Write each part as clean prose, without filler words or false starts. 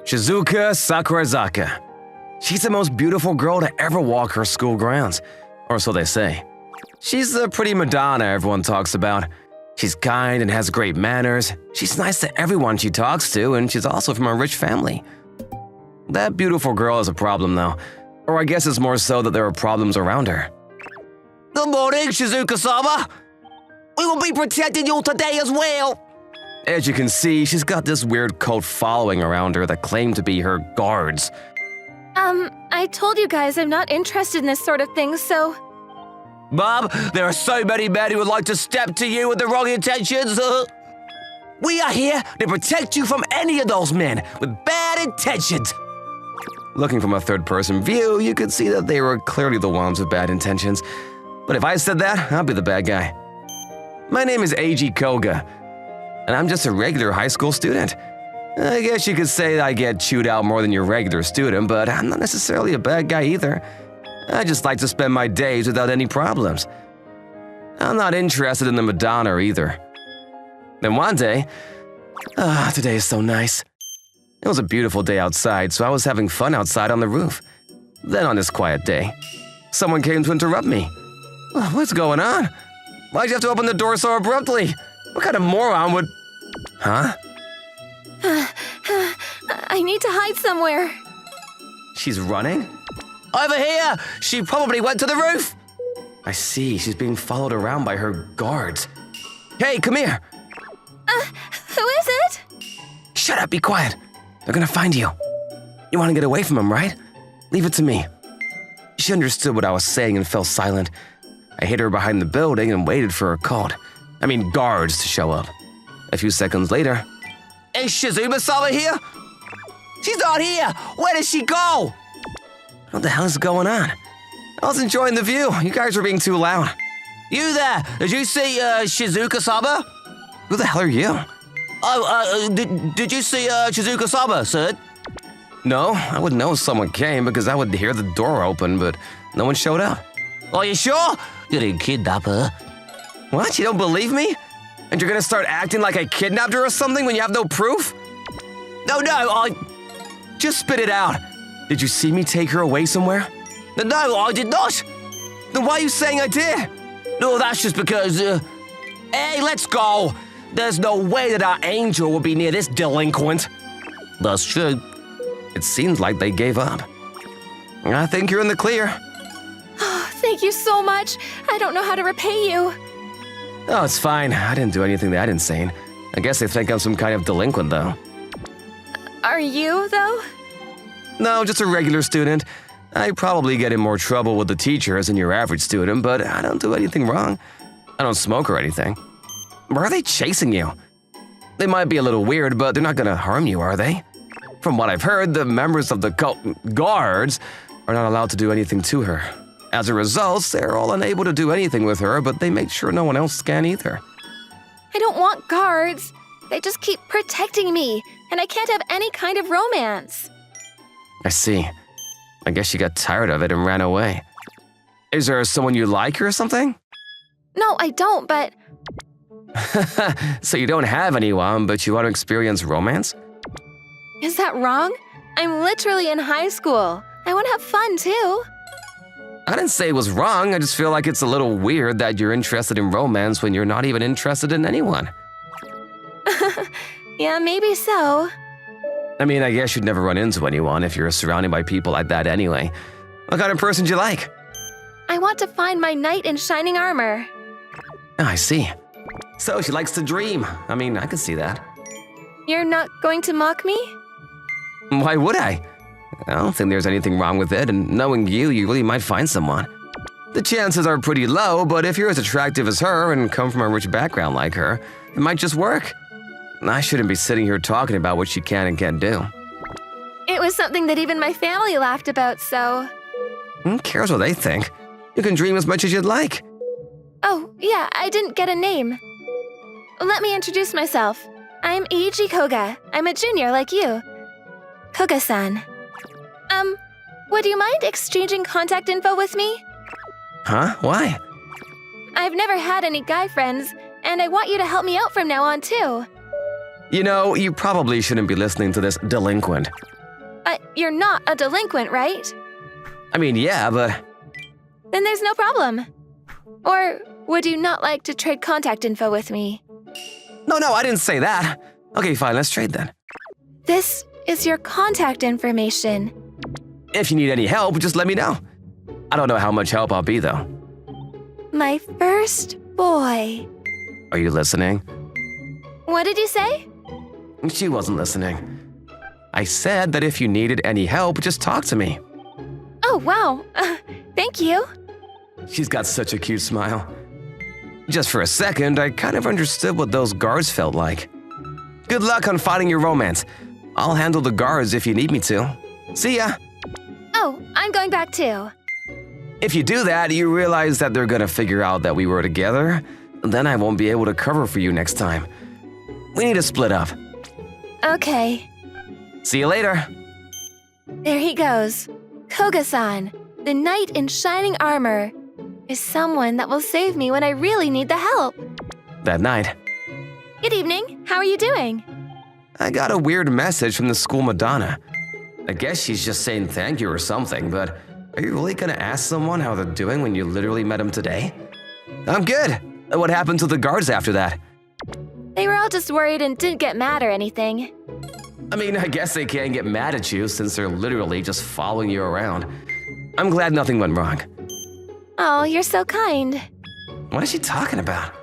Shizuka Sakurazaka. She's the most beautiful girl to ever walk her school grounds, or so they say. She's the pretty Madonna everyone talks about. She's kind and has great manners. She's nice to everyone she talks to, and she's also from a rich family. That beautiful girl has a problem, though. Or I guess it's more so that there are problems around her. Good morning, Shizuka-sama. We will be protecting you today as well. As you can see, she's got this weird cult following around her that claim to be her guards. I told you guys I'm not interested in this sort of thing, so… Bob, there are so many men who would like to step to you with the wrong intentions. We are here to protect you from any of those men with bad intentions. Looking from a third-person view, you could see that they were clearly the ones with bad intentions. But if I said that, I'll be the bad guy. My name is Eiji Koga, and I'm just a regular high school student. I guess you could say that I get chewed out more than your regular student, but I'm not necessarily a bad guy either. I just like to spend my days without any problems. I'm not interested in the Madonna either. Then one day, today is so nice. It was a beautiful day outside, so I was having fun outside on the roof. Then on this quiet day, someone came to interrupt me. What's going on? Why'd you have to open the door so abruptly? What kind of moron would… Huh? I need to hide somewhere. She's running? Over here! She probably went to the roof. I see, she's being followed around by her guards. Hey, come here! Who is it? Shut up, be quiet. They're gonna find you. You wanna get away from them, right? Leave it to me. She understood what I was saying and fell silent. I hid her behind the building and waited for her guards to show up. A few seconds later… Is Shizuma-sama here? She's not here! Where did she go? What the hell is going on? I was enjoying the view. You guys were being too loud. You there! Did you see Shizuka-sama? Who the hell are you? Did you see Shizuka-sama, sir? No, I would know if someone came because I would hear the door open, but no one showed up. Are you sure? You didn't kidnap her. What? You don't believe me? And you're gonna start acting like I kidnapped her or something when you have no proof? No, I… Just spit it out. Did you see me take her away somewhere? No, I did not. Then why are you saying I did? No, that's just because… Hey, let's go. There's no way that our angel will be near this delinquent. That's true. It seems like they gave up. I think you're in the clear. Oh, thank you so much. I don't know how to repay you. Oh, it's fine. I didn't do anything that insane. I guess they think I'm some kind of delinquent, though. Are you, though? No, just a regular student. I probably get in more trouble with the teachers than your average student, but I don't do anything wrong. I don't smoke or anything. Why are they chasing you? They might be a little weird, but they're not gonna harm you, are they? From what I've heard, the members of the cult guards are not allowed to do anything to her. As a result, they're all unable to do anything with her, but they make sure no one else can either. I don't want guards. They just keep protecting me, and I can't have any kind of romance. I see. I guess she got tired of it and ran away. Is there someone you like or something? No, I don't, but… So you don't have anyone, but you want to experience romance? Is that wrong? I'm literally in high school. I want to have fun, too. I didn't say it was wrong, I just feel like it's a little weird that you're interested in romance when you're not even interested in anyone. Yeah, maybe so. I mean, I guess you'd never run into anyone if you're surrounded by people like that anyway. What kind of person do you like? I want to find my knight in shining armor. Oh, I see. So she likes to dream. I mean, I can see that. You're not going to mock me? Why would I? I don't think there's anything wrong with it, and knowing you really might find someone. The chances are pretty low, but if you're as attractive as her and come from a rich background like her, it might just work. I shouldn't be sitting here talking about what she can and can't do. It was something that even my family laughed about, so… Who cares what they think? You can dream as much as you'd like. Oh, yeah, I didn't get a name. Let me introduce myself. I'm Eiji Koga. I'm a junior like you. Koga-san. Would you mind exchanging contact info with me? Huh? Why? I've never had any guy friends, and I want you to help me out from now on, too. You know, you probably shouldn't be listening to this delinquent. you're not a delinquent, right? I mean, yeah, but Then there's no problem. Or would you not like to trade contact info with me? no, I didn't say that. Okay, fine, let's trade then. This is your contact information. If you need any help, just let me know. I don't know how much help I'll be, though. My first boy. Are you listening? What did you say? She wasn't listening. I said that if you needed any help, just talk to me. Oh, wow. Thank you. She's got such a cute smile. Just for a second, I kind of understood what those guards felt like. Good luck on finding your romance. I'll handle the guards if you need me to. See ya. Oh, I'm going back too. If you do that, you realize that they're gonna figure out that we were together, then I won't be able to cover for you next time. We need to split up. Okay. See you later. There he goes. Koga-san, the knight in shining armor, is someone that will save me when I really need the help. That night, Good evening. How are you doing? I got a weird message from the school Madonna. I guess she's just saying thank you or something, but are you really gonna ask someone how they're doing when you literally met them today? I'm good. What happened to the guards after that? They were all just worried and didn't get mad or anything. I mean, I guess they can't get mad at you since they're literally just following you around. I'm glad nothing went wrong. Oh, you're so kind. What is she talking about?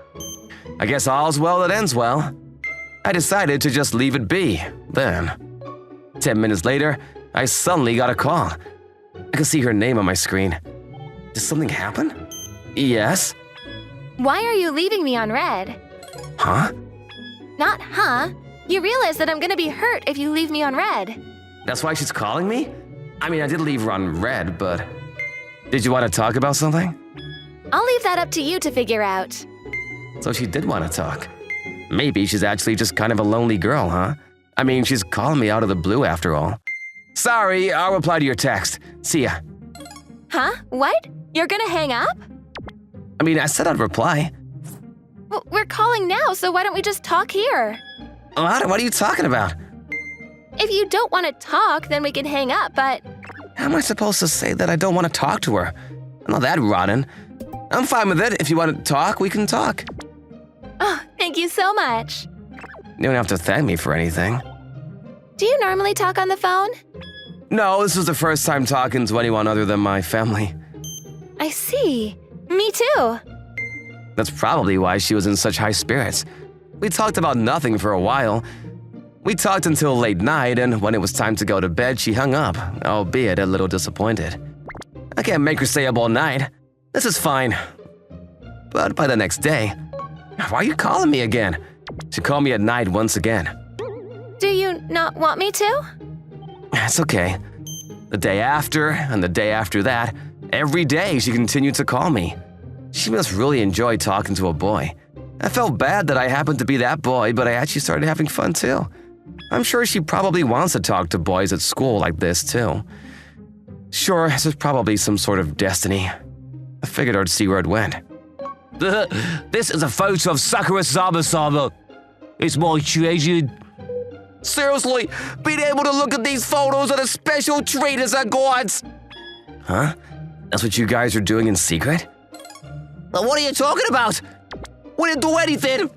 I guess all's well that ends well. I decided to just leave it be, then. 10 minutes later, I suddenly got a call. I could see her name on my screen. Did something happen? Yes. Why are you leaving me on red? Huh? Not huh. You realize that I'm gonna be hurt if you leave me on red. That's why she's calling me? I mean, I did leave her on red, but... Did you want to talk about something? I'll leave that up to you to figure out. So she did want to talk. Maybe she's actually just kind of a lonely girl, huh? I mean, she's calling me out of the blue after all. Sorry, I'll reply to your text. See ya. Huh? What? You're gonna hang up? I mean, I said I'd reply. We're calling now, so why don't we just talk here? What are you talking about? If you don't want to talk, then we can hang up, but... How am I supposed to say that I don't want to talk to her? I'm not that rotten. I'm fine with it. If you want to talk, we can talk. Oh, thank you so much. You don't have to thank me for anything. Do you normally talk on the phone? No, this was the first time talking to anyone other than my family. I see. Me too. That's probably why she was in such high spirits. We talked about nothing for a while. We talked until late night, and when it was time to go to bed, she hung up, albeit a little disappointed. I can't make her stay up all night. This is fine. But by the next day, why are you calling me again? She called me at night once again. Do you not want me to? It's okay. The day after, and the day after that, every day she continued to call me. She must really enjoy talking to a boy. I felt bad that I happened to be that boy, but I actually started having fun too. I'm sure she probably wants to talk to boys at school like this too. Sure, this is probably some sort of destiny. I figured I'd see where it went. This is a photo of Sakura Sama-sama. It's my treasure. Seriously, being able to look at these photos are a special treat as a gods. Huh? That's what you guys are doing in secret? What are you talking about? We didn't do anything.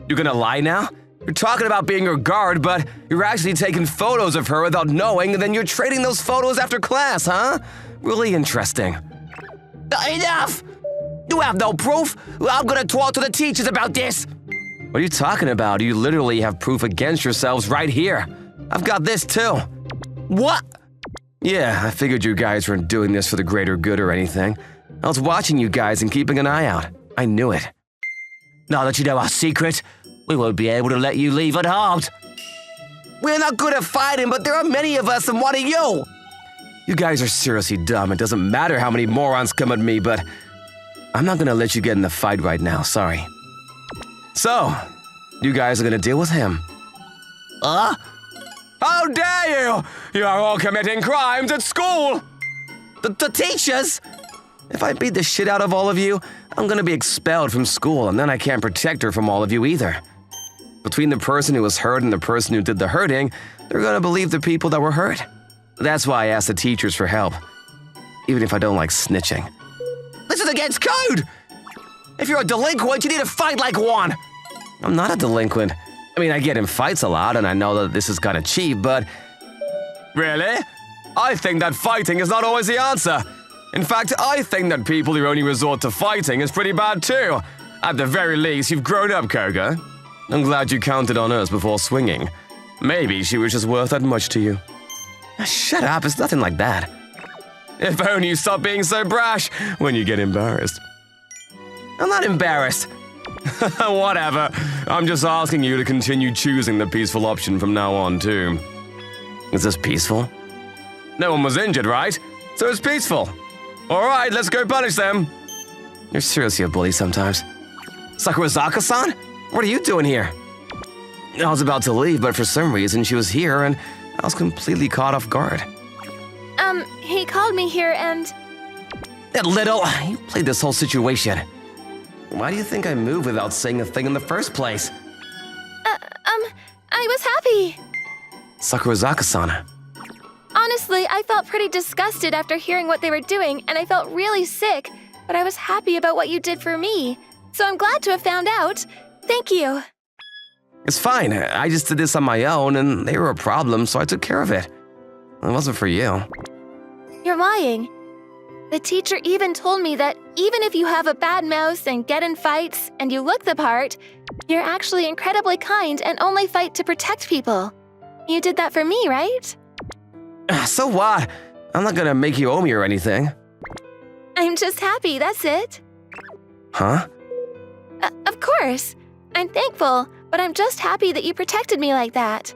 You're gonna lie now? You're talking about being her guard, but you're actually taking photos of her without knowing, and then you're trading those photos after class, huh? Really interesting. Enough! You have no proof. I'm gonna talk to the teachers about this. What are you talking about? You literally have proof against yourselves right here. I've got this too. What? Yeah, I figured you guys weren't doing this for the greater good or anything. I was watching you guys and keeping an eye out. I knew it. Now that you know our secret, we won't be able to let you leave unharmed. We're not good at fighting, but there are many of us, and what are you? You guys are seriously dumb. It doesn't matter how many morons come at me, but I'm not gonna let you get in the fight right now, sorry. So, you guys are gonna deal with him. How dare you! You are all committing crimes at school! The teachers? If I beat the shit out of all of you, I'm gonna be expelled from school, and then I can't protect her from all of you either. Between the person who was hurt and the person who did the hurting, they're gonna believe the people that were hurt. That's why I asked the teachers for help, even if I don't like snitching. This is against code! If you're a delinquent, you need to fight like one! I'm not a delinquent. I mean, I get in fights a lot, and I know that this is kind of cheap, but... Really? I think that fighting is not always the answer. In fact, I think that people who only resort to fighting is pretty bad too. At the very least, you've grown up, Koga. I'm glad you counted on us before swinging. Maybe she was just worth that much to you. Shut up, it's nothing like that. If only you stop being so brash when you get embarrassed. I'm not embarrassed. Whatever. I'm just asking you to continue choosing the peaceful option from now on, too. Is this peaceful? No one was injured, right? So it's peaceful. All right, let's go punish them. You're seriously a bully sometimes. Sakurazaka-san? What are you doing here? I was about to leave, but for some reason she was here and I was completely caught off guard. He called me here and... That little... You played this whole situation. Why do you think I moved without saying a thing in the first place? I was happy. Sakurazaka-san. Honestly, I felt pretty disgusted after hearing what they were doing, and I felt really sick, but I was happy about what you did for me. So I'm glad to have found out. Thank you. It's fine. I just did this on my own, and they were a problem, so I took care of it. It wasn't for you. You're lying. The teacher even told me that even if you have a bad mouth and get in fights and you look the part, you're actually incredibly kind and only fight to protect people. You did that for me, right? So what? I'm not gonna make you owe me or anything. I'm just happy, that's it. Huh? Of course. I'm thankful, but I'm just happy that you protected me like that.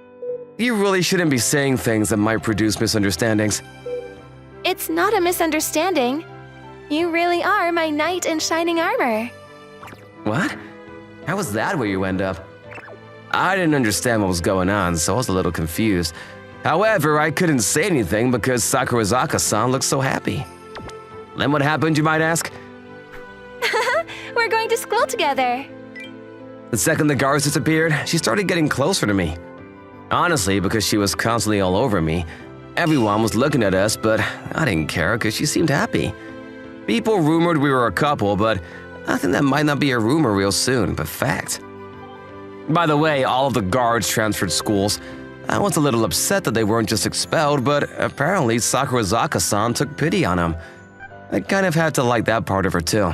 You really shouldn't be saying things that might produce misunderstandings. It's not a misunderstanding. You really are my knight in shining armor. What? How was that where you end up? I didn't understand what was going on, so I was a little confused. However, I couldn't say anything because Sakurazaka-san looked so happy. Then what happened, you might ask? We're going to school together. The second the guards disappeared, she started getting closer to me. Honestly, because she was constantly all over me, everyone was looking at us, but I didn't care because she seemed happy. People rumored we were a couple, but I think that might not be a rumor real soon, but fact. By the way, all of the guards transferred schools. I was a little upset that they weren't just expelled, but apparently Sakurazaka-san took pity on them. I kind of had to like that part of her too.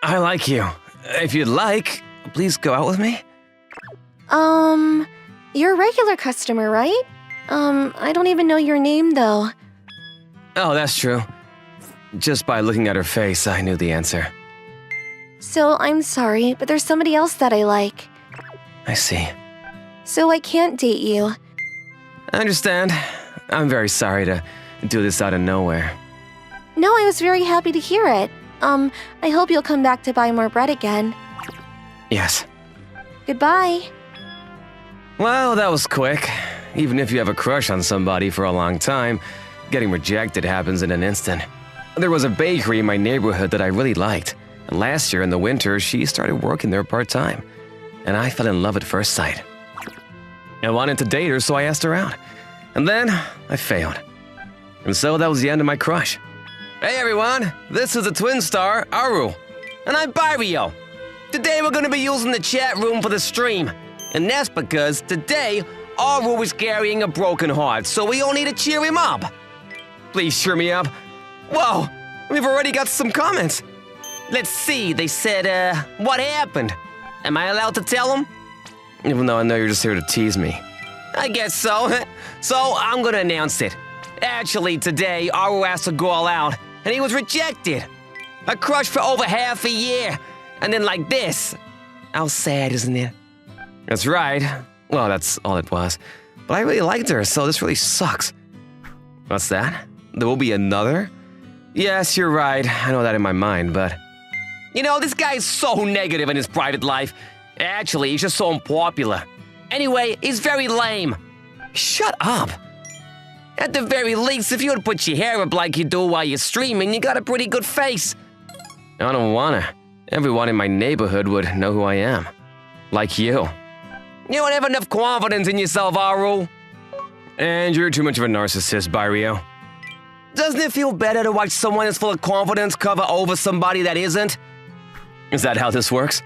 I like you. If you'd like, please go out with me. You're a regular customer, right? I don't even know your name, though. Oh, that's true. Just by looking at her face, I knew the answer. So, I'm sorry, but there's somebody else that I like. I see. So I can't date you. I understand. I'm very sorry to do this out of nowhere. No, I was very happy to hear it. I hope you'll come back to buy more bread again. Yes. Goodbye. Well, that was quick. Even if you have a crush on somebody for a long time, getting rejected happens in an instant. There was a bakery in my neighborhood that I really liked, and last year in the winter, she started working there part-time, and I fell in love at first sight. I wanted to date her, so I asked her out, and then I failed. And so that was the end of my crush. Hey everyone, this is the twin star, Aru. And I'm Barrio. Today we're gonna be using the chat room for the stream. And that's because today, Aru is carrying a broken heart, so we all need to cheer him up. Please cheer me up. Whoa, we've already got some comments. Let's see, they said, what happened? Am I allowed to tell them? Even though I know you're just here to tease me. I guess so. So I'm gonna announce it. Actually, today, Aru asked a girl out, and he was rejected. A crush for over half a year, and then like this. How sad, isn't it? That's right. Well, that's all it was. But I really liked her, so this really sucks. What's that? There will be another? Yes, you're right. I know that in my mind, but... You know, this guy is so negative in his private life. Actually, he's just so unpopular. Anyway, he's very lame. Shut up! At the very least, if you would put your hair up like you do while you're streaming, you got a pretty good face. I don't wanna. Everyone in my neighborhood would know who I am. Like you. You don't have enough confidence in yourself, Aru. And you're too much of a narcissist, Barrio. Doesn't it feel better to watch someone that's full of confidence cover over somebody that isn't? Is that how this works?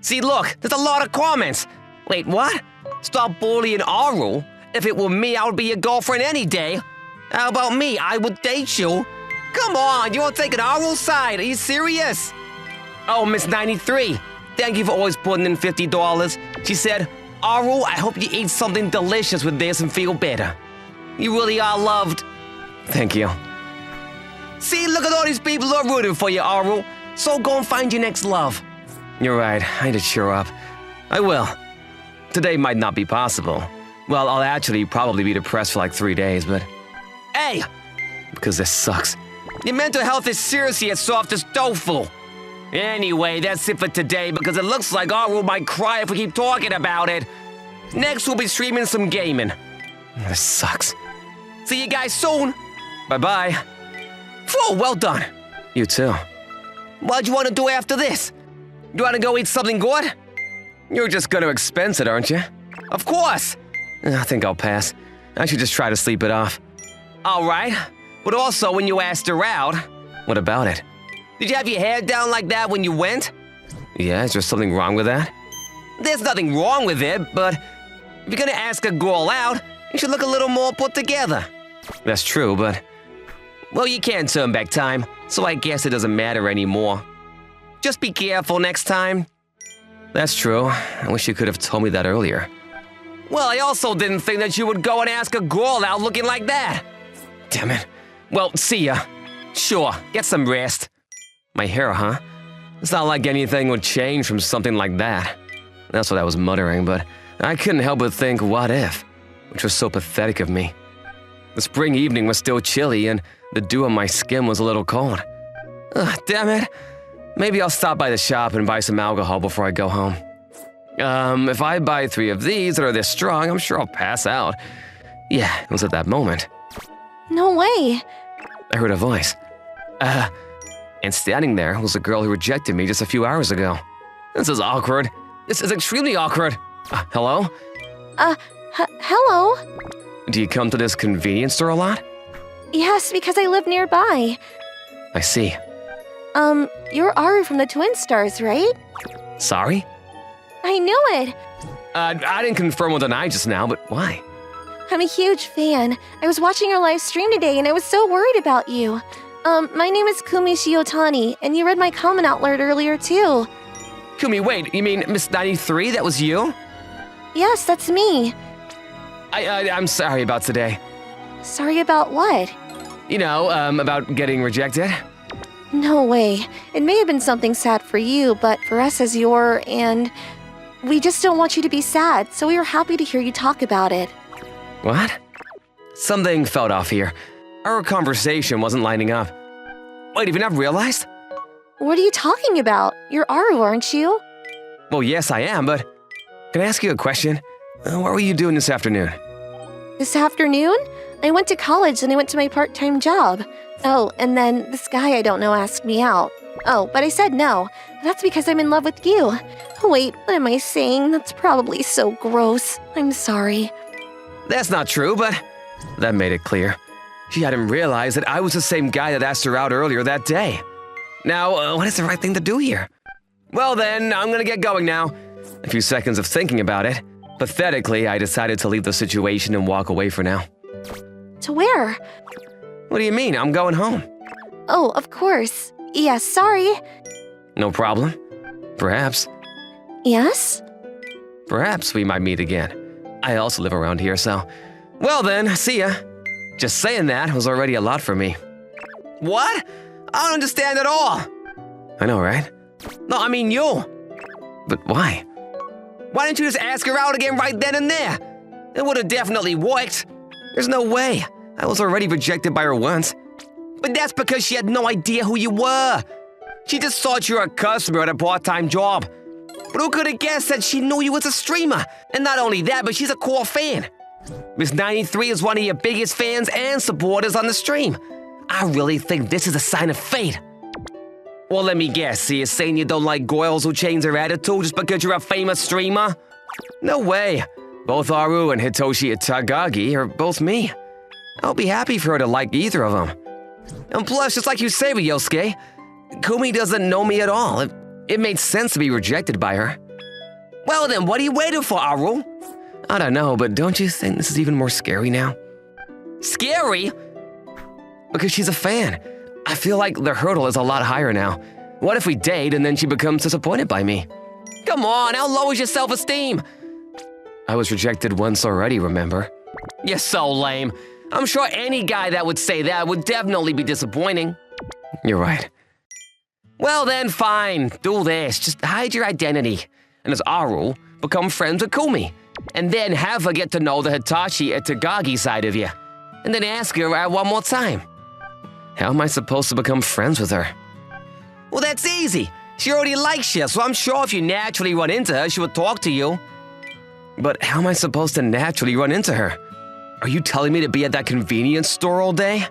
See, look, there's a lot of comments. Wait, what? Stop bullying Aru? If it were me, I would be your girlfriend any day. How about me? I would date you. Come on, you won't take an Aru's side. Are you serious? Oh, Miss 93, thank you for always putting in $50. She said, Aru, I hope you eat something delicious with this and feel better. You really are loved. Thank you. See, look at all these people who are rooting for you, Aru. So go and find your next love. You're right, I need to cheer up. I will. Today might not be possible. Well, I'll actually probably be depressed for like 3 days, but... Hey! Because this sucks. Your mental health is seriously as soft as tofu. Anyway, that's it for today because it looks like Aru might cry if we keep talking about it. Next, we'll be streaming some gaming. This sucks. See you guys soon. Bye-bye. Whoa, well done. You too. What do you want to do after this? You want to go eat something good? You're just gonna expense it, aren't you? Of course. I think I'll pass. I should just try to sleep it off. All right. But also, when you asked her out... What about it? Did you have your hair down like that when you went? Yeah, is there something wrong with that? There's nothing wrong with it, but if you're gonna ask a girl out, you should look a little more put together. That's true, but... Well, you can't turn back time, so I guess it doesn't matter anymore. Just be careful next time. That's true. I wish you could have told me that earlier. Well, I also didn't think that you would go and ask a girl out looking like that. Damn it. Well, see ya. Sure, get some rest. My hair, huh? It's not like anything would change from something like that. That's what I was muttering, but I couldn't help but think, what if? Which was so pathetic of me. The spring evening was still chilly, and the dew on my skin was a little cold. Ugh, damn it. Maybe I'll stop by the shop and buy some alcohol before I go home. If I buy 3 of these that are this strong, I'm sure I'll pass out. Yeah, it was at that moment. No way. I heard a voice. And standing there was a girl who rejected me just a few hours ago. This is awkward. This is extremely awkward. Hello? Hello? Do you come to this convenience store a lot? Yes, because I live nearby. I see. You're Aru from the Twin Stars, right? Sorry? I knew it. I didn't confirm with an eye just now, but why? I'm a huge fan. I was watching your live stream today and I was so worried about you. My name is Kumi Shiotani, and you read my comment out loud earlier too. Kumi, wait, you mean Miss 93? That was you? Yes, that's me. I'm sorry about today. Sorry about what? You know, about getting rejected. No way. It may have been something sad for you, but for us as and we just don't want you to be sad, so we were happy to hear you talk about it. What? Something felt off here. Our conversation wasn't lining up. Wait, have you not realized? What are you talking about? You're Aru, aren't you? Well, yes, I am, but can I ask you a question? What were you doing this afternoon? This afternoon? I went to college and I went to my part-time job. Oh, and then this guy I don't know asked me out. Oh, but I said no. That's because I'm in love with you. Wait, what am I saying? That's probably so gross. I'm sorry. That's not true, but that made it clear. She hadn't realized that I was the same guy that asked her out earlier that day. Now, what is the right thing to do here? Well then, I'm gonna get going now. A few seconds of thinking about it. Pathetically, I decided to leave the situation and walk away for now. To where? What do you mean? I'm going home. Oh, of course. Yes, sorry. No problem. Perhaps. Yes? Perhaps we might meet again. I also live around here, so... Well then, see ya. Just saying that was already a lot for me. What? I don't understand at all. I know, right? No, I mean you. But why? Why didn't you just ask her out again right then and there? It would have definitely worked. There's no way. I was already rejected by her once. But that's because she had no idea who you were. She just thought you were a customer at a part-time job. But who could have guessed that she knew you as a streamer? And not only that, but she's a core fan. Miss 93 is one of your biggest fans and supporters on the stream. I really think this is a sign of fate. Well, let me guess, so you're saying you don't like girls who change their attitude just because you're a famous streamer? No way. Both Aru and Hitoshi Itagaki are both me. I'll be happy for her to like either of them. And plus, just like you say, Ryosuke, Kumi doesn't know me at all. It made sense to be rejected by her. Well then, what are you waiting for, Aru? I don't know, but don't you think this is even more scary now? Scary? Because she's a fan. I feel like the hurdle is a lot higher now. What if we date and then she becomes disappointed by me? Come on, how low is your self-esteem? I was rejected once already, remember? You're so lame. I'm sure any guy that would say that would definitely be disappointing. You're right. Well then, fine. Do this. Just hide your identity. And as Aru, become friends with Kumi. And then have her get to know the Hitachi Itagaki side of you. And then ask her out one more time. How am I supposed to become friends with her? Well, that's easy. She already likes you, so I'm sure if you naturally run into her, she would talk to you. But how am I supposed to naturally run into her? Are you telling me to be at that convenience store all day?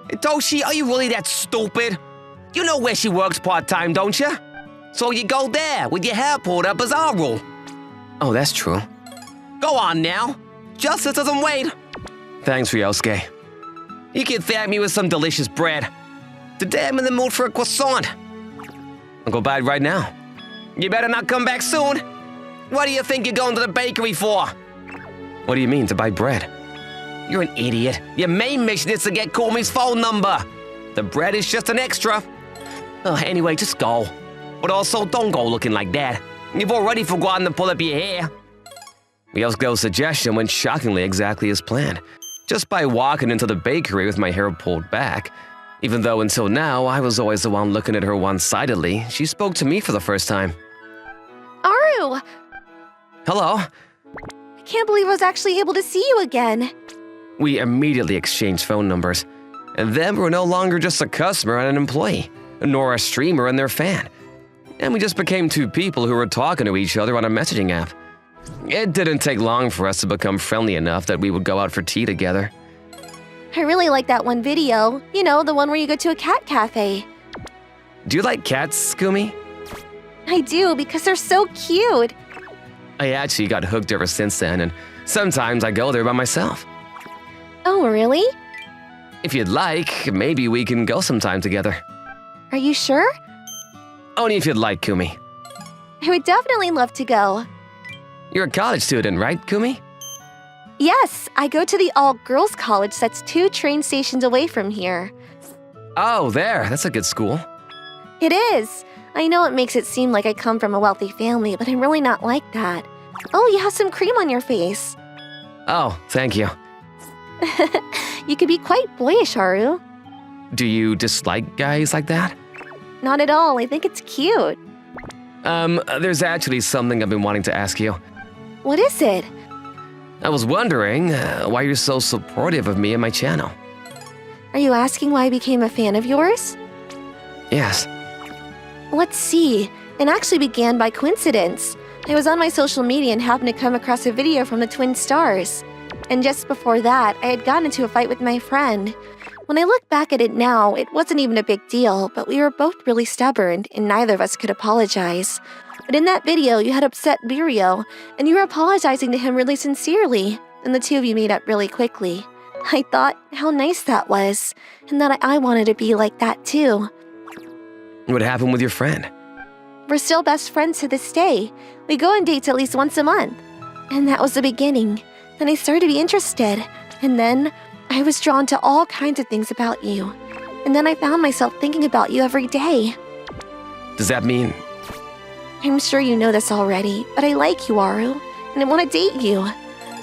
Hitoshi, are you really that stupid? You know where she works part-time, don't you? So you go there with your hair pulled up as Aru. Oh, that's true. Go on now. Justice doesn't wait. Thanks, Ryosuke. You can thank me with some delicious bread. Today I'm in the mood for a croissant. I'll go buy it right now. You better not come back soon. What do you think you're going to the bakery for? What do you mean, to buy bread? You're an idiot. Your main mission is to get Kumi's phone number. The bread is just an extra. Anyway, just go. But also, don't go looking like that. You've already forgotten to pull up your hair. Ryosuke's suggestion went shockingly exactly as planned. Just by walking into the bakery with my hair pulled back. Even though until now, I was always the one looking at her one-sidedly, she spoke to me for the first time. Aru! Hello. I can't believe I was actually able to see you again. We immediately exchanged phone numbers. And then we were no longer just a customer and an employee, nor a streamer and their fan. And we just became two people who were talking to each other on a messaging app. It didn't take long for us to become friendly enough that we would go out for tea together. I really like that one video. You know, the one where you go to a cat cafe. Do you like cats, Kumi? I do, because they're so cute. I actually got hooked ever since then, and sometimes I go there by myself. Oh, really? If you'd like, maybe we can go sometime together. Are you sure? Only if you'd like, Kumi. I would definitely love to go. You're a college student, right, Kumi? Yes, I go to the all-girls college that's 2 train stations away from here. Oh, there. That's a good school. It is. I know it makes it seem like I come from a wealthy family, but I'm really not like that. Oh, you have some cream on your face. Oh, thank you. You could be quite boyish, Haru. Do you dislike guys like that? Not at all. I think it's cute. There's actually something I've been wanting to ask you. What is it? I was wondering why you're so supportive of me and my channel. Are you asking why I became a fan of yours? Yes. Let's see. It actually began by coincidence. I was on my social media and happened to come across a video from the Twin Stars. And just before that, I had gotten into a fight with my friend. When I look back at it now, it wasn't even a big deal, but we were both really stubborn and neither of us could apologize. But in that video, you had upset Birio, and you were apologizing to him really sincerely, and the two of you made up really quickly. I thought how nice that was, and that I wanted to be like that too. What happened with your friend? We're still best friends to this day. We go on dates at least once a month. And that was the beginning. Then I started to be interested, and then I was drawn to all kinds of things about you. And then I found myself thinking about you every day. Does that mean... I'm sure you know this already, but I like you, Aru, and I want to date you.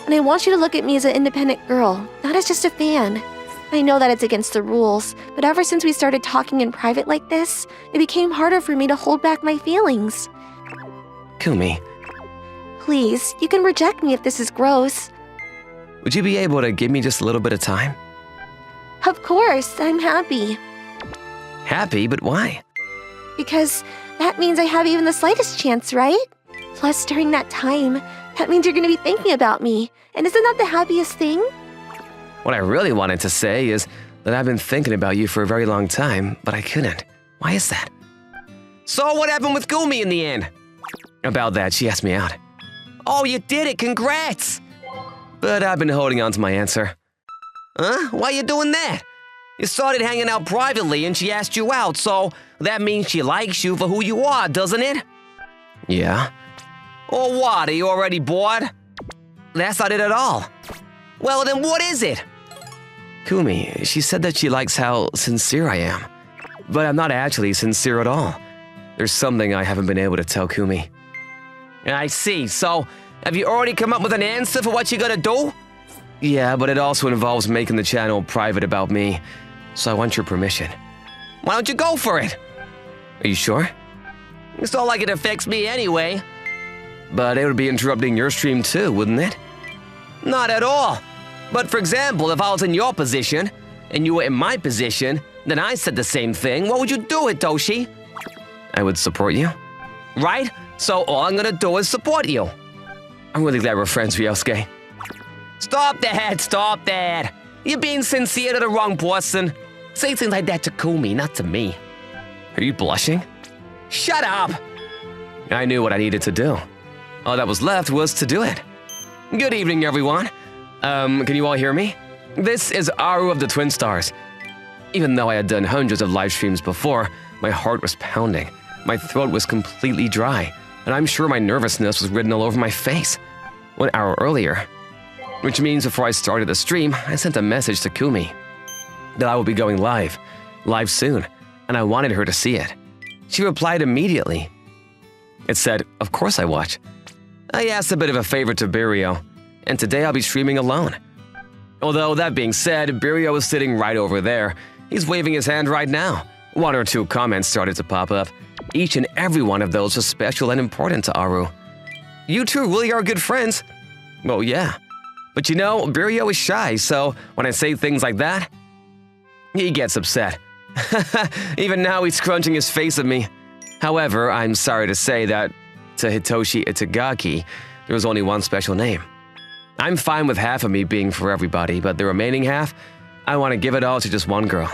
And I want you to look at me as an independent girl, not as just a fan. I know that it's against the rules, but ever since we started talking in private like this, it became harder for me to hold back my feelings. Kumi, Please, you can reject me if this is gross. would you be able to give me just a little bit of time? Of course, I'm happy. Happy, but why? Because that means I have even the slightest chance, right? Plus, during that time, that means you're going to be thinking about me. And isn't that the happiest thing? What I really wanted to say is that I've been thinking about you for a very long time, but I couldn't. Why is that? So what happened with Kumi in the end? About that, she asked me out. Oh, you did it, congrats! But I've been holding on to my answer. Huh? Why you doing that? You started hanging out privately and she asked you out, so that means she likes you for who you are, doesn't it? Yeah? Or what, are you already bored? That's not it at all. Well, then what is it? Kumi, she said that she likes how sincere I am. But I'm not actually sincere at all. There's something I haven't been able to tell Kumi. I see, so have you already come up with an answer for what you're gonna do? Yeah, but it also involves making the channel private about me, so I want your permission. Why don't you go for it? Are you sure? It's not like it affects me anyway. But it would be interrupting your stream too, wouldn't it? Not at all. But for example, if I was in your position, and you were in my position, then I said the same thing, what would you do, Hitoshi? I would support you. Right? So all I'm gonna do is support you. I'm really glad we're friends, Ryosuke. Stop that. You're being sincere to the wrong person. Say things like that to Kumi, not to me. Are you blushing? Shut up! I knew what I needed to do. All that was left was to do it. Good evening, everyone. Can you all hear me? This is Aru of the Twin Stars. Even though I had done hundreds of live streams before, my heart was pounding. My throat was completely dry, and I'm sure my nervousness was written all over my face. 1 hour earlier, which means before I started the stream, I sent a message to Kumi that I will be going live soon, and I wanted her to see it. She replied immediately. It said, "Of course I watch." I asked a bit of a favor to Birio, and today I'll be streaming alone. Although that being said, Birio is sitting right over there. He's waving his hand right now. 1 or 2 comments started to pop up. Each and every one of those was special and important to Aru. You two really are good friends. Well, yeah. But you know, Birio is shy, so when I say things like that, he gets upset. Even now he's scrunching his face at me. However, I'm sorry to say that to Hitoshi Itagaki, there was only one special name. I'm fine with half of me being for everybody, but the remaining half, I want to give it all to just one girl.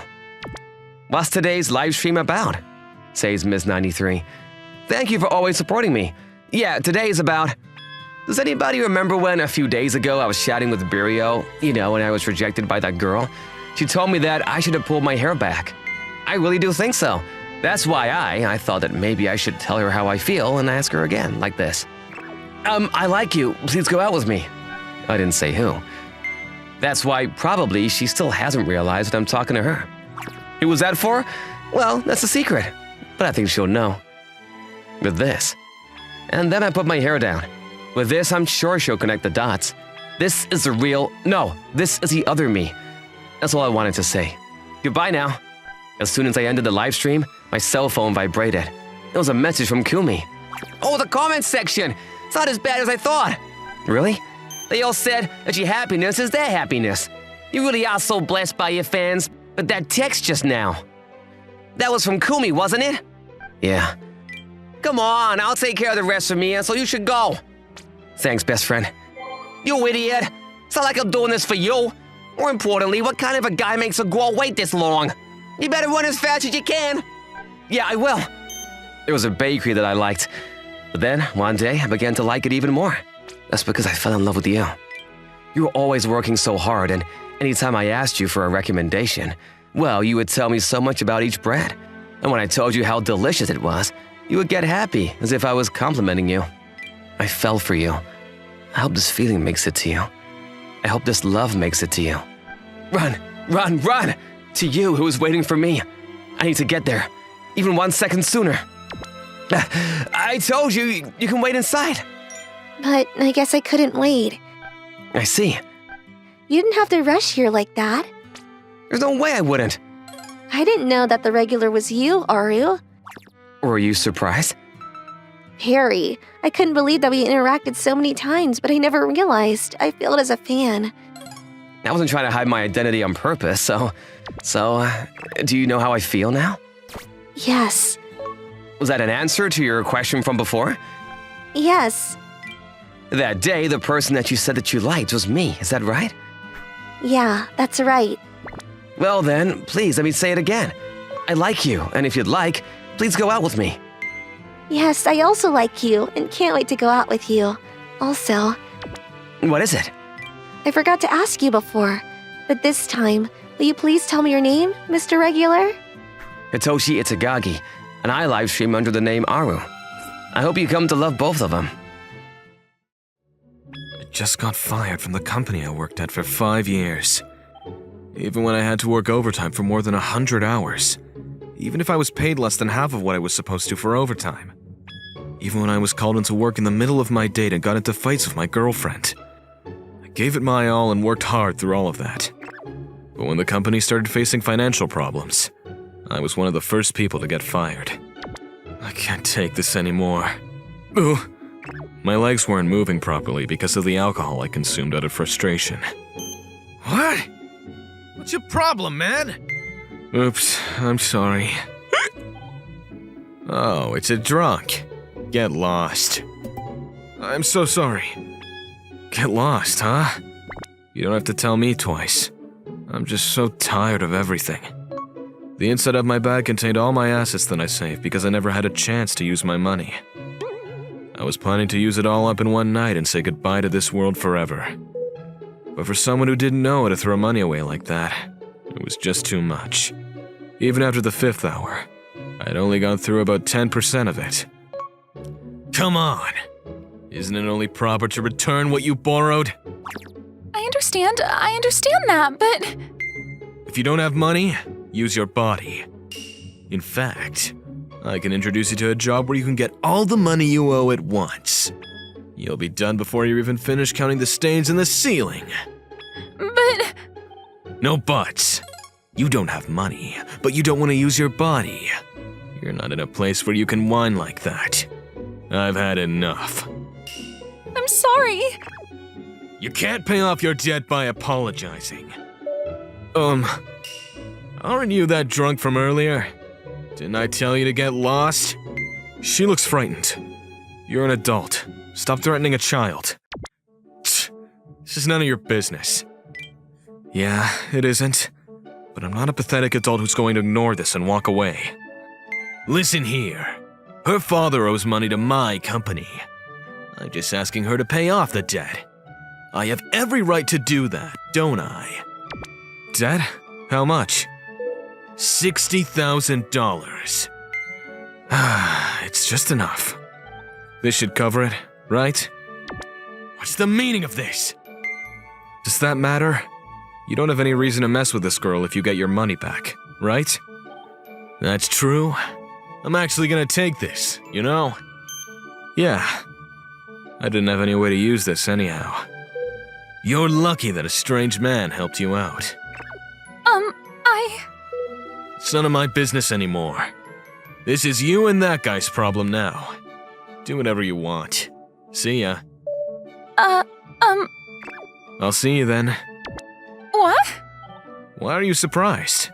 What's today's live stream about? Says Miss 93. Thank you for always supporting me. Yeah, today is about... Does anybody remember when a few days ago I was chatting with Birio, you know, when I was rejected by that girl? She told me that I should have pulled my hair back. I really do think so. That's why I thought that maybe I should tell her how I feel and ask her again, like this. I like you. Please go out with me. I didn't say who. That's why probably she still hasn't realized that I'm talking to her. Who was that for? Well, that's a secret. But I think she'll know. With this. And then I put my hair down. With this, I'm sure she'll connect the dots. This is the real... No, this is the other me. That's all I wanted to say. Goodbye now. As soon as I ended the live stream, my cell phone vibrated. It was a message from Kumi. Oh, the comments section! It's not as bad as I thought. Really? They all said that your happiness is their happiness. You really are so blessed by your fans, but that text just now. That was from Kumi, wasn't it? Yeah. Come on, I'll take care of the rest of me, so you should go. Thanks, best friend. You idiot. It's not like I'm doing this for you. More importantly, what kind of a guy makes a girl wait this long? You better run as fast as you can. Yeah, I will. There was a bakery that I liked. But then, one day, I began to like it even more. That's because I fell in love with you. You were always working so hard, and anytime I asked you for a recommendation, well, you would tell me so much about each bread. And when I told you how delicious it was, you would get happy, as if I was complimenting you. I fell for you. I hope this feeling makes it to you. I hope this love makes it to you. Run, run, run! To you who is waiting for me. I need to get there, even 1 second sooner. I told you, you can wait inside. But I guess I couldn't wait. I see. You didn't have to rush here like that. There's no way I wouldn't. I didn't know that the regular was you, Aru. Were you surprised? Harry, I couldn't believe that we interacted so many times, but I never realized. I feel it as a fan. I wasn't trying to hide my identity on purpose, so do you know how I feel now? Yes. Was that an answer to your question from before? Yes. That day, the person that you said that you liked was me, is that right? Yeah, that's right. Well then, please let me say it again. I like you, and if you'd like, please go out with me. Yes, I also like you, and can't wait to go out with you. Also, What is it? I forgot to ask you before, but this time, will you please tell me your name, Mr. Regular? Hitoshi Itagaki, and I livestream under the name Aru. I hope you come to love both of them. I just got fired from the company I worked at for 5 years. Even when I had to work overtime for more than 100 hours. Even if I was paid less than half of what I was supposed to for overtime. Even when I was called into work in the middle of my date and got into fights with my girlfriend. I gave it my all and worked hard through all of that. But when the company started facing financial problems, I was one of the first people to get fired. I can't take this anymore. Ooh. My legs weren't moving properly because of the alcohol I consumed out of frustration. What? What's your problem, man? Oops, I'm sorry. Oh, it's a drunk. Get lost. I'm so sorry. Get lost, huh? You don't have to tell me twice. I'm just so tired of everything. The inside of my bag contained all my assets that I saved because I never had a chance to use my money. I was planning to use it all up in one night and say goodbye to this world forever. But for someone who didn't know how to throw money away like that, it was just too much. Even after the 5th hour, I'd only gone through about 10% of it. Come on! Isn't it only proper to return what you borrowed? I understand that, but... If you don't have money, use your body. In fact, I can introduce you to a job where you can get all the money you owe at once. You'll be done before you're even finished counting the stains in the ceiling. But... No buts. You don't have money, but you don't want to use your body. You're not in a place where you can whine like that. I've had enough. I'm sorry. You can't pay off your debt by apologizing. Aren't you that drunk from earlier? Didn't I tell you to get lost? She looks frightened. You're an adult. Stop threatening a child. This is none of your business. Yeah, it isn't. But I'm not a pathetic adult who's going to ignore this and walk away. Listen here. Her father owes money to my company. I'm just asking her to pay off the debt. I have every right to do that, don't I? Debt? How much? $60,000. It's just enough. This should cover it, right? What's the meaning of this? Does that matter? You don't have any reason to mess with this girl if you get your money back, right? That's true. I'm actually gonna take this, you know? Yeah. I didn't have any way to use this anyhow. You're lucky that a strange man helped you out. It's none of my business anymore. This is you and that guy's problem now. Do whatever you want. See ya. I'll see you then. What? Why are you surprised?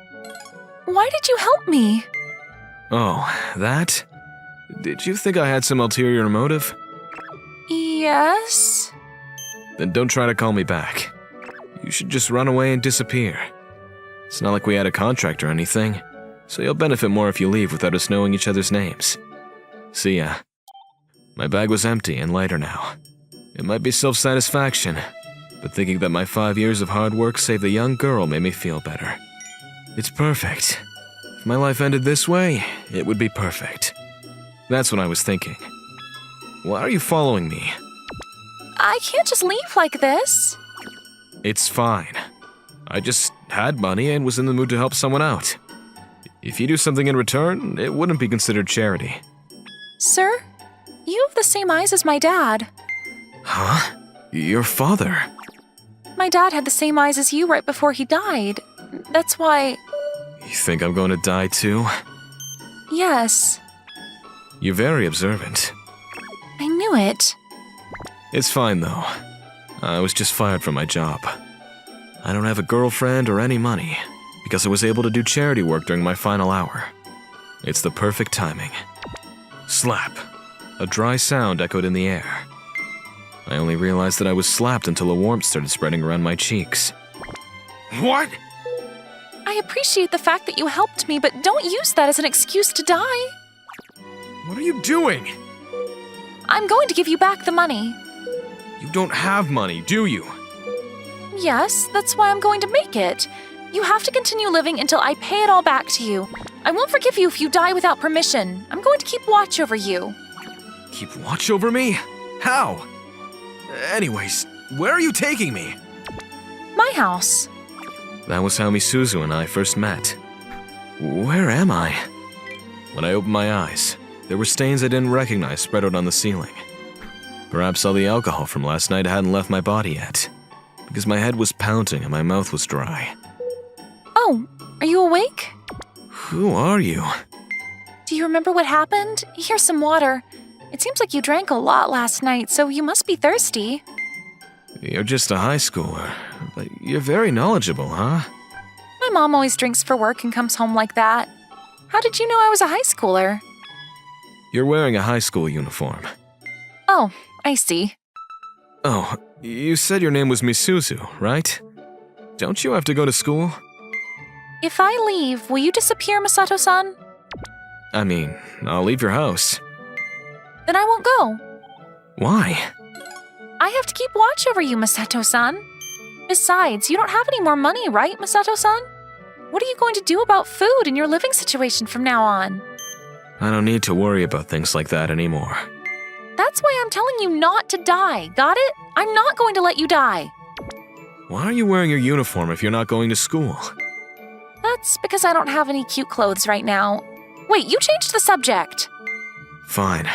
Why did you help me? Oh, that? Did you think I had some ulterior motive? Yes? Then don't try to call me back. You should just run away and disappear. It's not like we had a contract or anything, so you'll benefit more if you leave without us knowing each other's names. See ya. My bag was empty and lighter now. It might be self-satisfaction, but thinking that my 5 years of hard work saved a young girl made me feel better. It's perfect. If my life ended this way, it would be perfect. That's what I was thinking. Why are you following me? I can't just leave like this. It's fine. I just had money and was in the mood to help someone out. If you do something in return, it wouldn't be considered charity. Sir, you have the same eyes as my dad. Huh? Your father? My dad had the same eyes as you right before he died. That's why... You think I'm going to die too? Yes. You're very observant. I knew it. It's fine though. I was just fired from my job. I don't have a girlfriend or any money, because I was able to do charity work during my final hour. It's the perfect timing. Slap. A dry sound echoed in the air. I only realized that I was slapped until a warmth started spreading around my cheeks. What? I appreciate the fact that you helped me, but don't use that as an excuse to die. What are you doing? I'm going to give you back the money. You don't have money, do you? Yes, that's why I'm going to make it. You have to continue living until I pay it all back to you. I won't forgive you if you die without permission. I'm going to keep watch over you. Keep watch over me? How? Anyways, where are you taking me? My house. That was how Misuzu and I first met. Where am I? When I opened my eyes, there were stains I didn't recognize spread out on the ceiling. Perhaps all the alcohol from last night hadn't left my body yet, because my head was pounding and my mouth was dry. Oh, are you awake? Who are you? Do you remember what happened? Here's some water. It seems like you drank a lot last night, so you must be thirsty. You're just a high schooler, but you're very knowledgeable, huh? My mom always drinks for work and comes home like that. How did you know I was a high schooler? You're wearing a high school uniform. Oh, I see. Oh, you said your name was Misuzu, right? Don't you have to go to school? If I leave, will you disappear, Masato-san? I mean, I'll leave your house. Then I won't go. Why? I have to keep watch over you, Masato-san. Besides, you don't have any more money, right, Masato-san? What are you going to do about food and your living situation from now on? I don't need to worry about things like that anymore. That's why I'm telling you not to die, got it? I'm not going to let you die. Why are you wearing your uniform if you're not going to school? That's because I don't have any cute clothes right now. Wait, you changed the subject. Fine.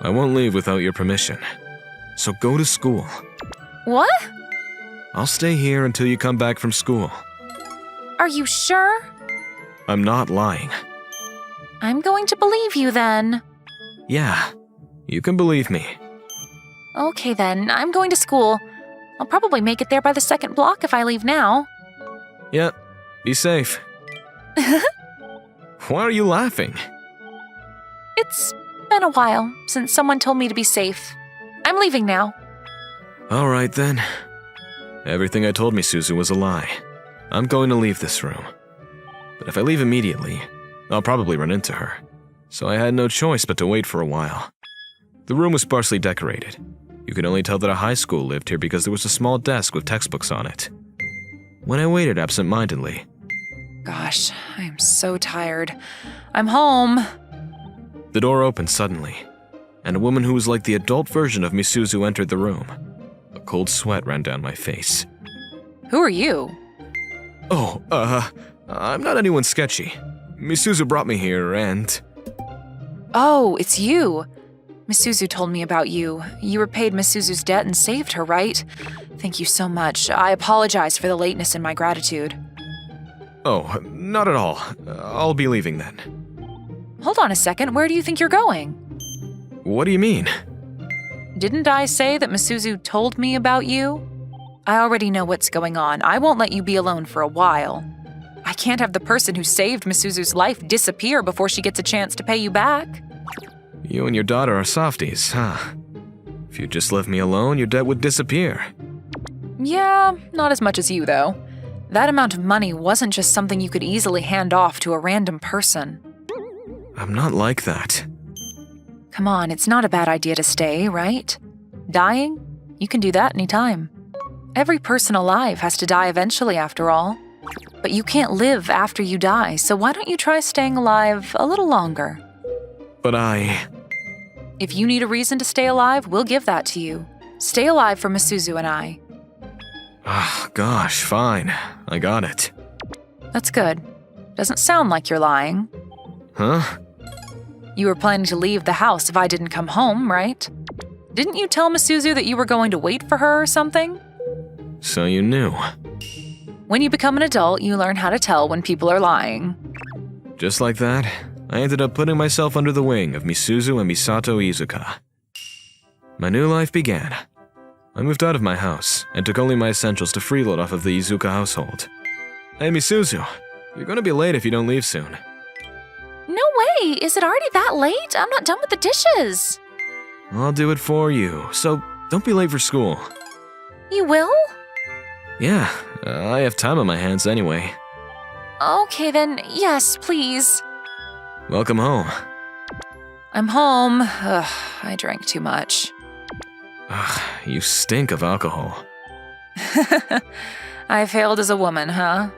I won't leave without your permission. So go to school. What? I'll stay here until you come back from school. Are you sure? I'm not lying. I'm going to believe you then. Yeah, you can believe me. Okay then, I'm going to school. I'll probably make it there by the second block if I leave now. Yep, be safe. Why are you laughing? It's been a while since someone told me to be safe. I'm leaving now. All right then. Everything I told Misuzu was a lie. I'm going to leave this room. But if I leave immediately, I'll probably run into her. So I had no choice but to wait for a while. The room was sparsely decorated. You could only tell that a high school lived here because there was a small desk with textbooks on it. When I waited absent-mindedly, Gosh, I am so tired. I'm home. the door opened suddenly, and a woman who was like the adult version of Misuzu entered the room. A cold sweat ran down my face. Who are you? Oh, I'm not anyone sketchy. Misuzu brought me here and… Oh, it's you. Misuzu told me about you. You repaid Misuzu's debt and saved her, right? Thank you so much. I apologize for the lateness in my gratitude. Oh, not at all. I'll be leaving then. Hold on a second. Where do you think you're going? What do you mean? Didn't I say that Misuzu told me about you? I already know what's going on. I won't let you be alone for a while. I can't have the person who saved Misuzu's life disappear before she gets a chance to pay you back. You and your daughter are softies, huh? If you just left me alone, your debt would disappear. Yeah, not as much as you, though. That amount of money wasn't just something you could easily hand off to a random person. I'm not like that. Come on, it's not a bad idea to stay, right? Dying? You can do that anytime. Every person alive has to die eventually, after all. But you can't live after you die, so why don't you try staying alive a little longer? But If you need a reason to stay alive, we'll give that to you. Stay alive for Misuzu and I. Gosh, fine. I got it. That's good. Doesn't sound like you're lying. Huh? You were planning to leave the house if I didn't come home, right? Didn't you tell Misuzu that you were going to wait for her or something? So you knew. When you become an adult, you learn how to tell when people are lying. Just like that, I ended up putting myself under the wing of Misuzu and Misato Izuka. My new life began. I moved out of my house and took only my essentials to freeload off of the Izuka household. Hey Misuzu, you're gonna be late if you don't leave soon. No way! Is it already that late? I'm not done with the dishes. I'll do it for you, so don't be late for school. You will? Yeah, I have time on my hands anyway. Okay then, yes, please. Welcome home. I'm home. Ugh, I drank too much. you stink of alcohol. I failed as a woman, huh?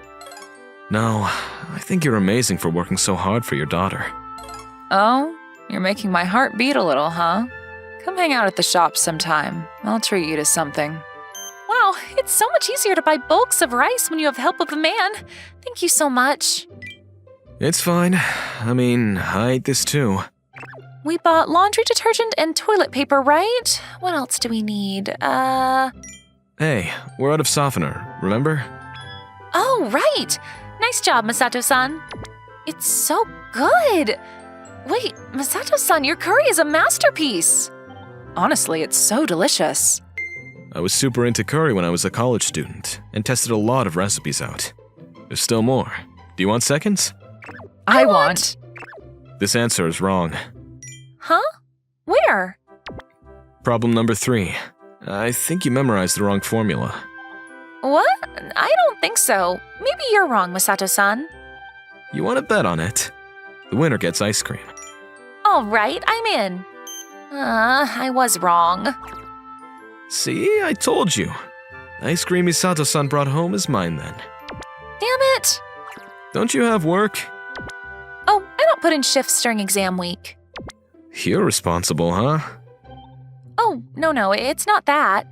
No, I think you're amazing for working so hard for your daughter. Oh, you're making my heart beat a little, huh? Come hang out at the shop sometime. I'll treat you to something. Wow, it's so much easier to buy bulks of rice when you have the help of a man. Thank you so much. It's fine. I mean, I ate this too. We bought laundry detergent and toilet paper, right? What else do we need? Hey, we're out of softener, remember? Oh, right! Nice job, Masato-san. It's so good! Wait, Masato-san, your curry is a masterpiece! Honestly, it's so delicious. I was super into curry when I was a college student and tested a lot of recipes out. There's still more. Do you want seconds? I want. This answer is wrong. Huh? Where? Problem number 3. I think you memorized the wrong formula. What? I don't think so. Maybe you're wrong, Masato-san. You want to bet on it? The winner gets ice cream. All right, I'm in. I was wrong. See, I told you. Ice cream Misato-san brought home is mine then. Damn it! Don't you have work? Oh, I don't put in shifts during exam week. You're responsible, huh? Oh, no, it's not that.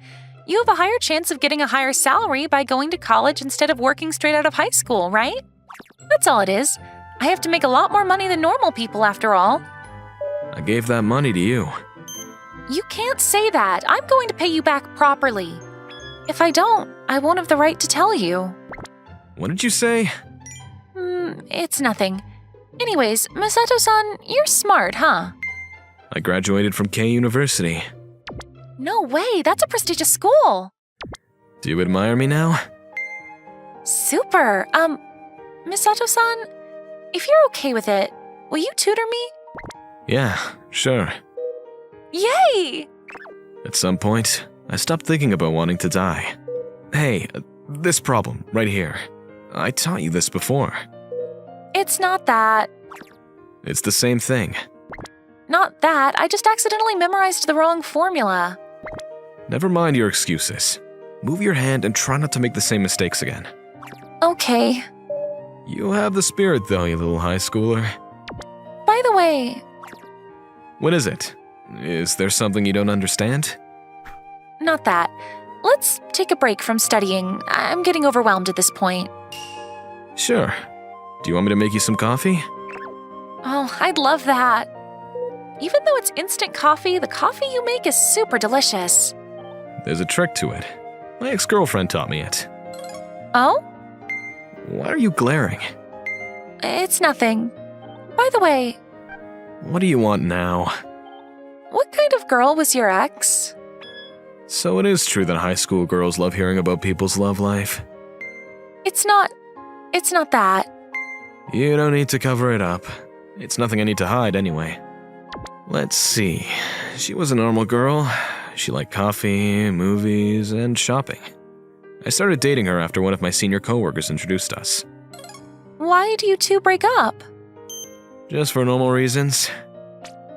You have a higher chance of getting a higher salary by going to college instead of working straight out of high school, right? That's all it is. I have to make a lot more money than normal people, after all. I gave that money to you. You can't say that. I'm going to pay you back properly. If I don't, I won't have the right to tell you. What did you say? It's nothing. Anyways, Masato-san, you're smart, huh? I graduated from K University. No way, that's a prestigious school. Do you admire me now? Super. Misato-san, if you're okay with it, will you tutor me? Yeah, sure. Yay! At some point, I stopped thinking about wanting to die. Hey, this problem, right here. I taught you this before. It's not that. It's the same thing. Not that. I just accidentally memorized the wrong formula. Never mind your excuses. Move your hand and try not to make the same mistakes again. Okay. You have the spirit, though, you little high schooler. By the way... What is it? Is there something you don't understand? Not that. Let's take a break from studying. I'm getting overwhelmed at this point. Sure. Do you want me to make you some coffee? Oh, I'd love that. Even though it's instant coffee, the coffee you make is super delicious. There's a trick to it. My ex-girlfriend taught me it. Oh? Why are you glaring? It's nothing. By the way... What do you want now? What kind of girl was your ex? So it is true that high school girls love hearing about people's love life. It's not that. You don't need to cover it up. It's nothing I need to hide anyway. Let's see. She was a normal girl. She liked coffee, movies, and shopping. I started dating her after one of my senior coworkers introduced us. Why do you two break up? Just for normal reasons.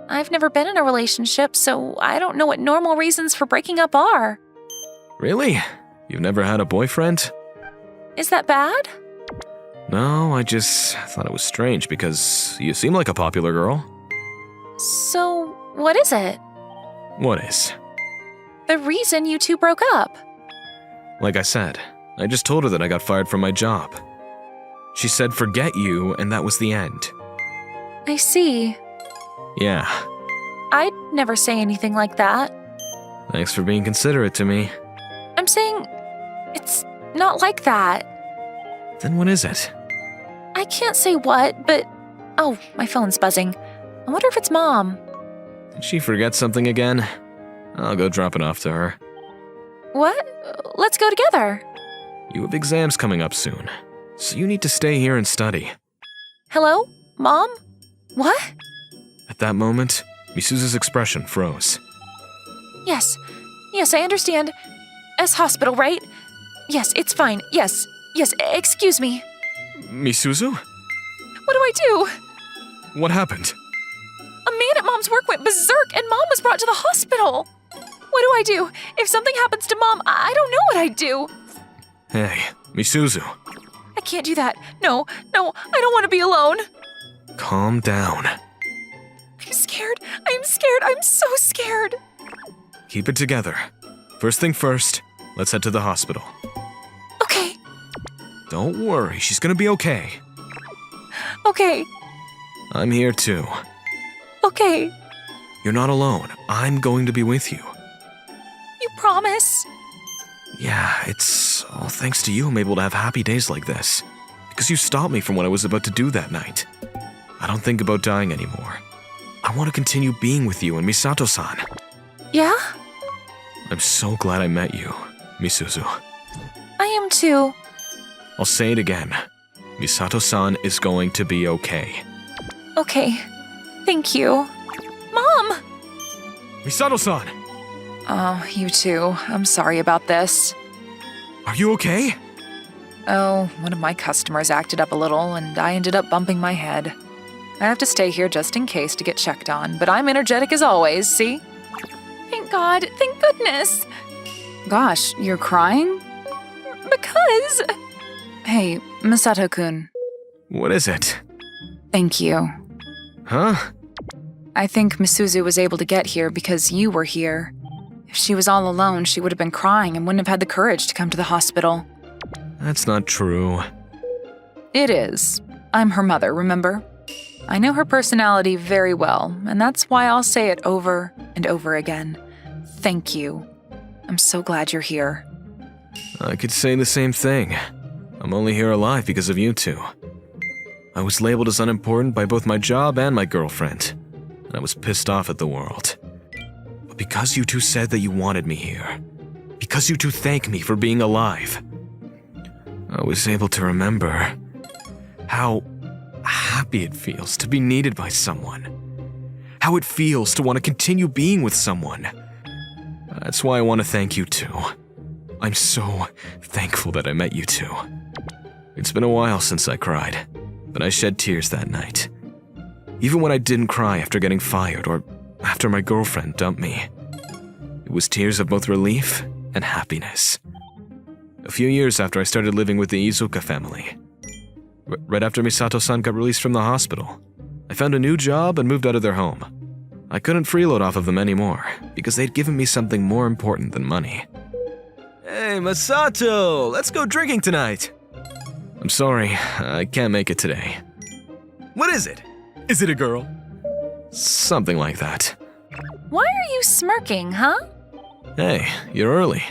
I've never been in a relationship, so I don't know what normal reasons for breaking up are. Really? You've never had a boyfriend? Is that bad? No, I just thought it was strange because you seem like a popular girl. So, what is it? What is? The reason you two broke up. Like I said, I just told her that I got fired from my job. She said forget you, and that was the end. I see. Yeah. I'd never say anything like that. Thanks for being considerate to me. I'm saying it's not like that. Then what is it? I can't say what, but... Oh, my phone's buzzing. I wonder if it's Mom. Did she forget something again? I'll go drop it off to her. What? Let's go together. You have exams coming up soon, so you need to stay here and study. Hello? Mom? What? At that moment, Misuzu's expression froze. Yes, I understand. S hospital, right? Yes, it's fine. Yes, excuse me. Misuzu? What do I What happened? do? A man at Mom's work went berserk and Mom was brought to the hospital. What do I do? If something happens to Mom, I don't know what I'd do. Hey, Misuzu, I can't do that. No, I don't want to be alone. calm down. I'm scared. I'm so scared. Keep it together. First thing first, let's head to the hospital. Okay. Don't worry, she's gonna be okay. Okay. I'm here too. Okay. You're not alone. I'm going to be with you. You promise? Yeah, it's all thanks to you I'm able to have happy days like this. Because you stopped me from what I was about to do that night. I don't think about dying anymore. I want to continue being with you and Misato-san. Yeah? I'm so glad I met you, Misuzu. I am too. I'll say it again. Misato-san is going to be okay. Okay. Thank you. Mom! Misato-san! Oh, you too. I'm sorry about this. Are you okay? Oh, one of my customers acted up a little, and I ended up bumping my head. I have to stay here just in case to get checked on, but I'm energetic as always, see? Thank God. Thank goodness. Gosh, you're crying? Because... Hey, Misato-kun. What is it? Thank you. Huh? I think Misuzu was able to get here because you were here. If she was all alone, she would have been crying and wouldn't have had the courage to come to the hospital. That's not true. It is. I'm her mother, remember? I know her personality very well, and that's why I'll say it over and over again. Thank you. I'm so glad you're here. I could say the same thing. I'm only here alive because of you two. I was labeled as unimportant by both my job and my girlfriend, and I was pissed off at the world. But because you two said that you wanted me here, because you two thanked me for being alive, I was able to remember how happy it feels to be needed by someone. How it feels to want to continue being with someone. That's why I want to thank you too. I'm so thankful that I met you two. It's been a while since I cried, but I shed tears that night. Even when I didn't cry after getting fired or after my girlfriend dumped me. It was tears of both relief and happiness. A few years after I started living with the Izuka family, right after Misato-san got released from the hospital, I found a new job and moved out of their home. I couldn't freeload off of them anymore because they'd given me something more important than money. Hey, Masato! Let's go drinking tonight! I'm sorry, I can't make it today. What is it? Is it a girl? Something like that. Why are you smirking, huh? Hey, you're early.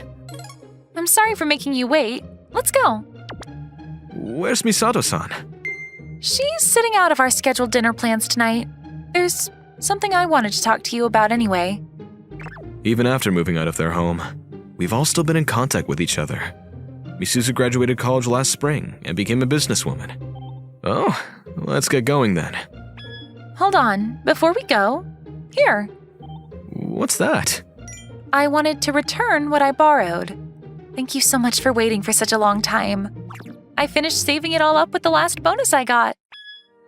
I'm sorry for making you wait. Let's go. Where's Misato-san? She's sitting out of our scheduled dinner plans tonight. There's something I wanted to talk to you about anyway. Even after moving out of their home, we've all still been in contact with each other. Misuzu graduated college last spring and became a businesswoman. Oh, let's get going then. Hold on, before we go, here. What's that? I wanted to return what I borrowed. Thank you so much for waiting for such a long time. I finished saving it all up with the last bonus I got.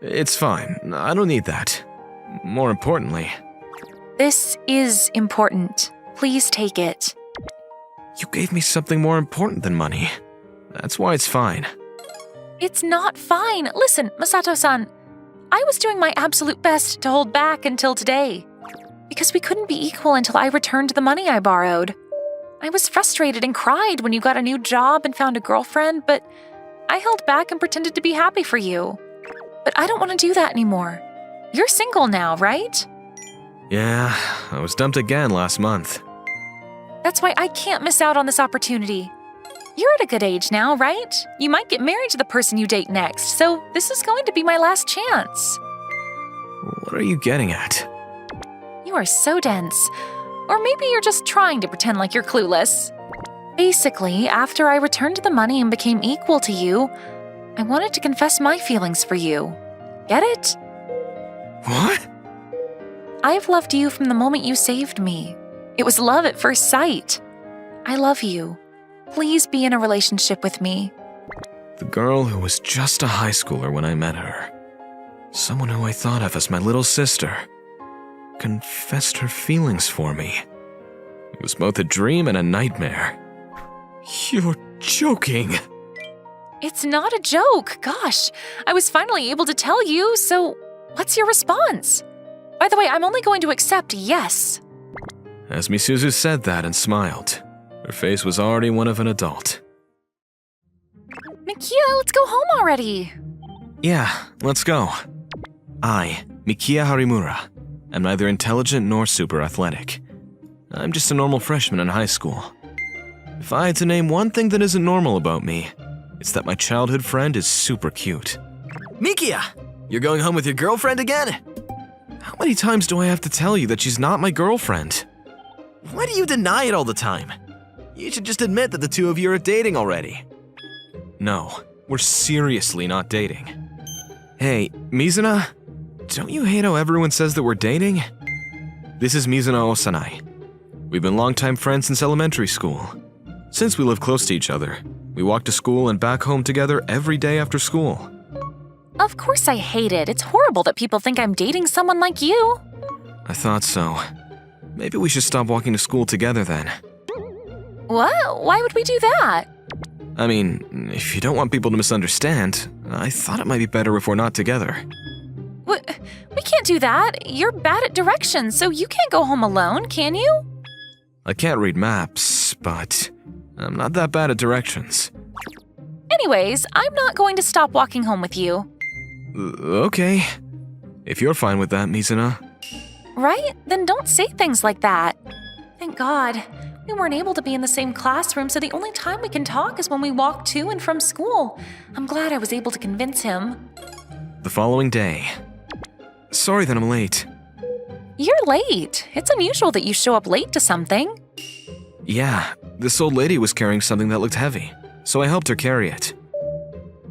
It's fine. I don't need that. More importantly... This is important. Please take it. You gave me something more important than money. That's why it's fine. It's not fine. Listen, Masato-san. I was doing my absolute best to hold back until today. Because we couldn't be equal until I returned the money I borrowed. I was frustrated and cried when you got a new job and found a girlfriend, but I held back and pretended to be happy for you. But I don't want to do that anymore. You're single now, right? Yeah, I was dumped again last month. That's why I can't miss out on this opportunity. You're at a good age now, right? You might get married to the person you date next, so this is going to be my last chance. What are you getting at? You are so dense. Or maybe you're just trying to pretend like you're clueless. Basically, after I returned the money and became equal to you, I wanted to confess my feelings for you. Get it? What? I've loved you from the moment you saved me. It was love at first sight. I love you. Please be in a relationship with me. The girl who was just a high schooler when I met her. Someone who I thought of as my little sister. Confessed her feelings for me. It was both a dream and a nightmare. You're joking. It's not a joke. Gosh, I was finally able to tell you, so what's your response? By the way, I'm only going to accept yes. As Misuzu said that and smiled, her face was already one of an adult. Mikia, let's go home already. Yeah, let's go. I, Mikia Harimura, am neither intelligent nor super athletic. I'm just a normal freshman in high school. If I had to name one thing that isn't normal about me, it's that my childhood friend is super cute. Mikia! You're going home with your girlfriend again? How many times do I have to tell you that she's not my girlfriend? Why do you deny it all the time? You should just admit that the two of you are dating already. No, we're seriously not dating. Hey, Mizuna, don't you hate how everyone says that we're dating? This is Mizuna Osanai. We've been longtime friends since elementary school. Since we live close to each other, we walk to school and back home together every day after school. Of course I hate it. It's horrible that people think I'm dating someone like you. I thought so. Maybe we should stop walking to school together then. What? Why would we do that? I mean, if you don't want people to misunderstand, I thought it might be better if we're not together. We can't do that. You're bad at directions, so you can't go home alone, can you? I can't read maps, but I'm not that bad at directions. Anyways, I'm not going to stop walking home with you. Okay. If you're fine with that, Mizuna. Right? Then don't say things like that. Thank God. We weren't able to be in the same classroom, so the only time we can talk is when we walk to and from school. I'm glad I was able to convince him. The following day. Sorry that I'm late. You're late. It's unusual that you show up late to something. Yeah, this old lady was carrying something that looked heavy, so I helped her carry it.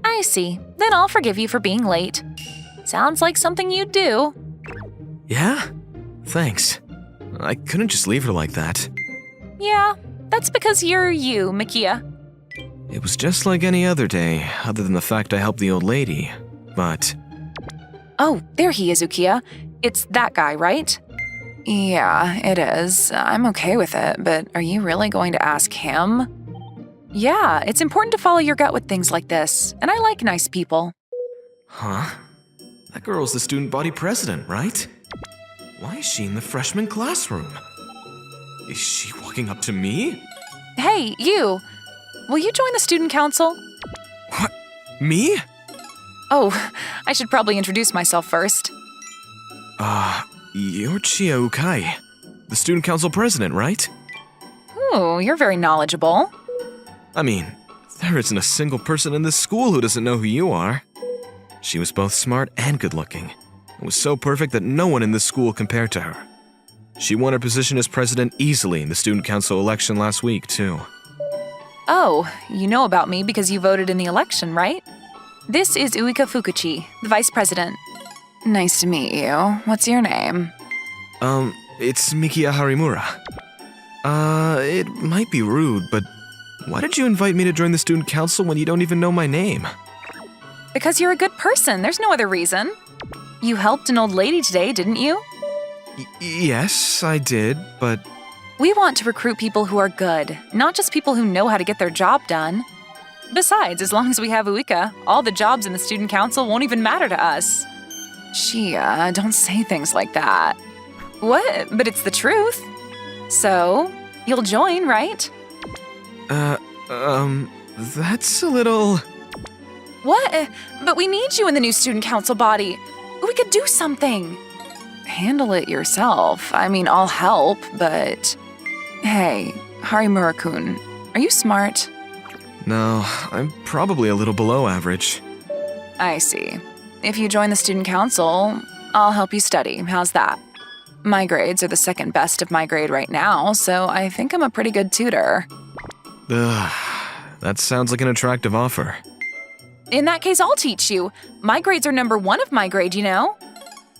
I see. Then I'll forgive you for being late. Sounds like something you'd do. Yeah? Thanks. I couldn't just leave her like that. Yeah, that's because you're you, Mikia. It was just like any other day, other than the fact I helped the old lady, but... Oh, there he is, Ukiya. It's that guy, right? Yeah, it is. I'm okay with it, but are you really going to ask him? Yeah, it's important to follow your gut with things like this, and I like nice people. Huh? That girl's the student body president, right? Why is she in the freshman classroom? Is she walking up to me? Hey, you! Will you join the student council? What? Me? Oh, I should probably introduce myself first. You're Chiya Ukai, the student council president, right? Ooh, you're very knowledgeable. I mean, there isn't a single person in this school who doesn't know who you are. She was both smart and good-looking. It was so perfect that no one in this school compared to her. She won her position as president easily in the student council election last week, too. Oh, you know about me because you voted in the election, right? This is Uika Fukuchi, the vice president. Nice to meet you. What's your name? It's Mikia Harimura. It might be rude, but why did you invite me to join the student council when you don't even know my name? Because you're a good person. There's no other reason. You helped an old lady today, didn't you? Yes, I did, but... We want to recruit people who are good, not just people who know how to get their job done. Besides, as long as we have Uika, all the jobs in the student council won't even matter to us. Chia, don't say things like that. What? But it's the truth. So, you'll join, right? That's a little... What? But we need you in the new student council body. We could do something. Handle it yourself. I mean, I'll help, but... Hey, Harimura-kun, are you smart? No, I'm probably a little below average. I see. If you join the student council, I'll help you study. How's that? My grades are the second best of my grade right now, so I think I'm a pretty good tutor. Ugh, that sounds like an attractive offer. In that case, I'll teach you. My grades are number 1 of my grade, you know?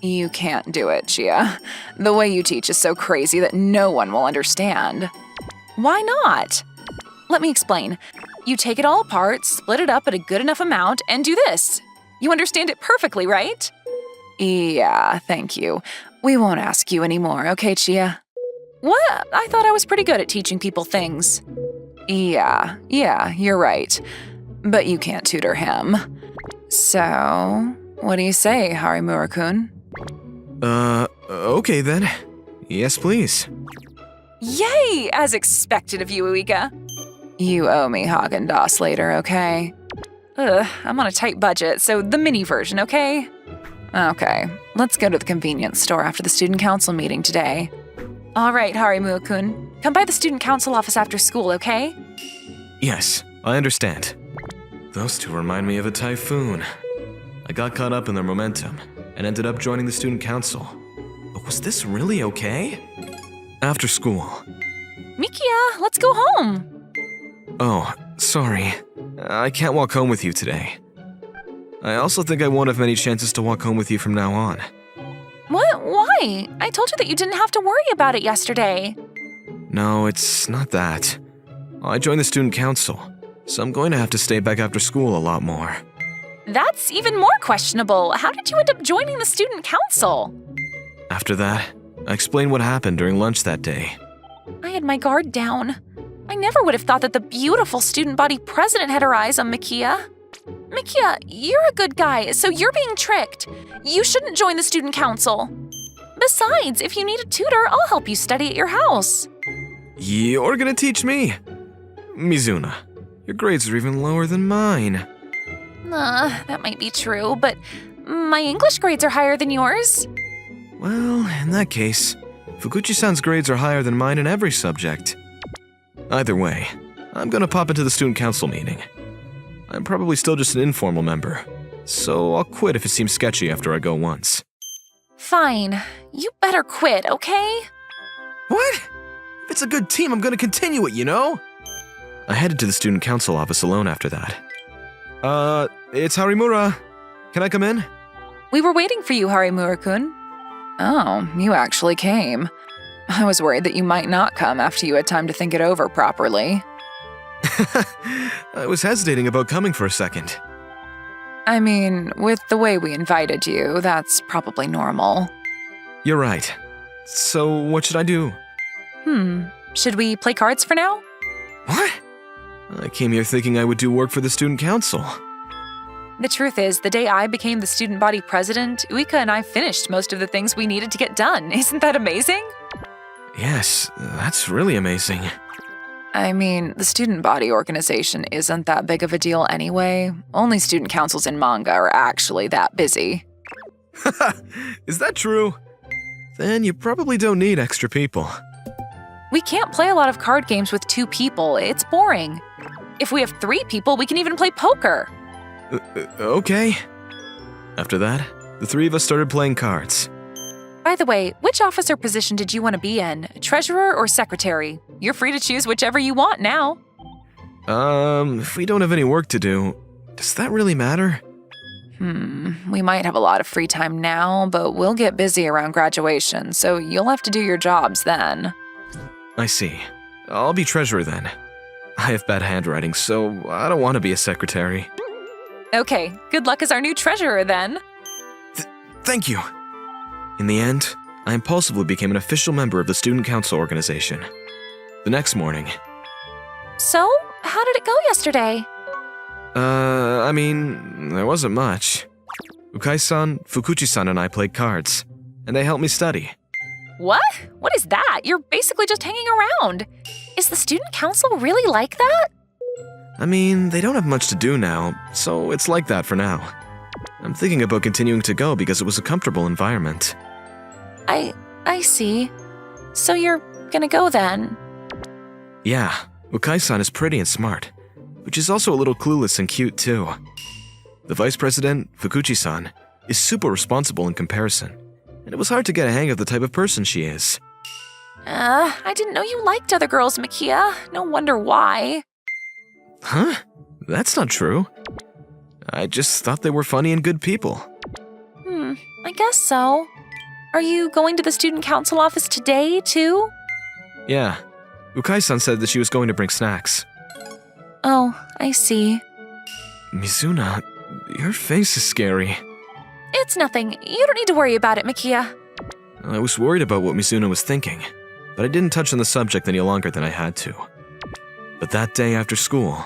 You can't do it, Chia. The way you teach is so crazy that no one will understand. Why not? Let me explain. You take it all apart, split it up at a good enough amount, and do this. You understand it perfectly, right? Yeah, thank you. We won't ask you anymore, okay, Chia? What? I thought I was pretty good at teaching people things. Yeah, you're right. But you can't tutor him. So, what do you say, Harimura-kun? Okay then. Yes, please. Yay! As expected of you, Uika. You owe me Haagen-Dazs later, okay? I'm on a tight budget, so the mini version, okay? Okay, let's go to the convenience store after the student council meeting today. All right, Harimura-kun. Come by the student council office after school, okay? Yes, I understand. Those two remind me of a typhoon. I got caught up in their momentum and ended up joining the student council. But was this really okay? After school. Mikia, let's go home. Oh, sorry. I can't walk home with you today. I also think I won't have many chances to walk home with you from now on. What? Why? I told you that you didn't have to worry about it yesterday. No, it's not that. I joined the student council, so I'm going to have to stay back after school a lot more. That's even more questionable. How did you end up joining the student council? After that, I explained what happened during lunch that day. I had my guard down. I never would have thought that the beautiful student body president had her eyes on Mikia. Mikia, you're a good guy, so you're being tricked. You shouldn't join the student council. Besides, if you need a tutor, I'll help you study at your house. You're gonna teach me? Mizuna, your grades are even lower than mine. That might be true, but my English grades are higher than yours. Well, in that case, Fukuchi-san's grades are higher than mine in every subject. Either way, I'm gonna pop into the student council meeting. I'm probably still just an informal member, so I'll quit if it seems sketchy after I go once. Fine. You better quit, okay? What? If it's a good team, I'm gonna continue it, you know? I headed to the student council office alone after that. It's Harimura. Can I come in? We were waiting for you, Harimura-kun. Oh, you actually came. I was worried that you might not come after you had time to think it over properly. I was hesitating about coming for a second. I mean, with the way we invited you, that's probably normal. You're right. So what should I do? Should we play cards for now? What? I came here thinking I would do work for the student council. The truth is, the day I became the student body president, Uika and I finished most of the things we needed to get done. Isn't that amazing? Yes, that's really amazing. I mean, the student body organization isn't that big of a deal anyway. Only student councils in manga are actually that busy. Is that true? Then you probably don't need extra people. We can't play a lot of card games with 2 people. It's boring. If we have 3 people, we can even play poker. Okay. After that, the 3 of us started playing cards. By the way, which officer position did you want to be in? Treasurer or secretary? You're free to choose whichever you want now. If we don't have any work to do, does that really matter? We might have a lot of free time now, but we'll get busy around graduation, so you'll have to do your jobs then. I see. I'll be treasurer then. I have bad handwriting, so I don't want to be a secretary. Okay, good luck as our new treasurer then. Thank you. In the end, I impulsively became an official member of the student council organization. The next morning. So, how did it go yesterday? I mean, there wasn't much. Ukai-san, Fukuchi-san, and I played cards, and they helped me study. What? What is that? You're basically just hanging around. Is the student council really like that? I mean, they don't have much to do now, so it's like that for now. I'm thinking about continuing to go because it was a comfortable environment. I see. So you're gonna go then? Yeah, Ukai-san is pretty and smart, but she's also a little clueless and cute too. The vice president, Fukuchi-san, is super responsible in comparison, and it was hard to get a hang of the type of person she is. I didn't know you liked other girls, Mikia. No wonder why. Huh? That's not true. I just thought they were funny and good people. I guess so. Are you going to the student council office today, too? Yeah. Ukai-san said that she was going to bring snacks. Oh, I see. Mizuna, your face is scary. It's nothing. You don't need to worry about it, Mikia. I was worried about what Mizuna was thinking. but I didn't touch on the subject any longer than I had to. But that day after school,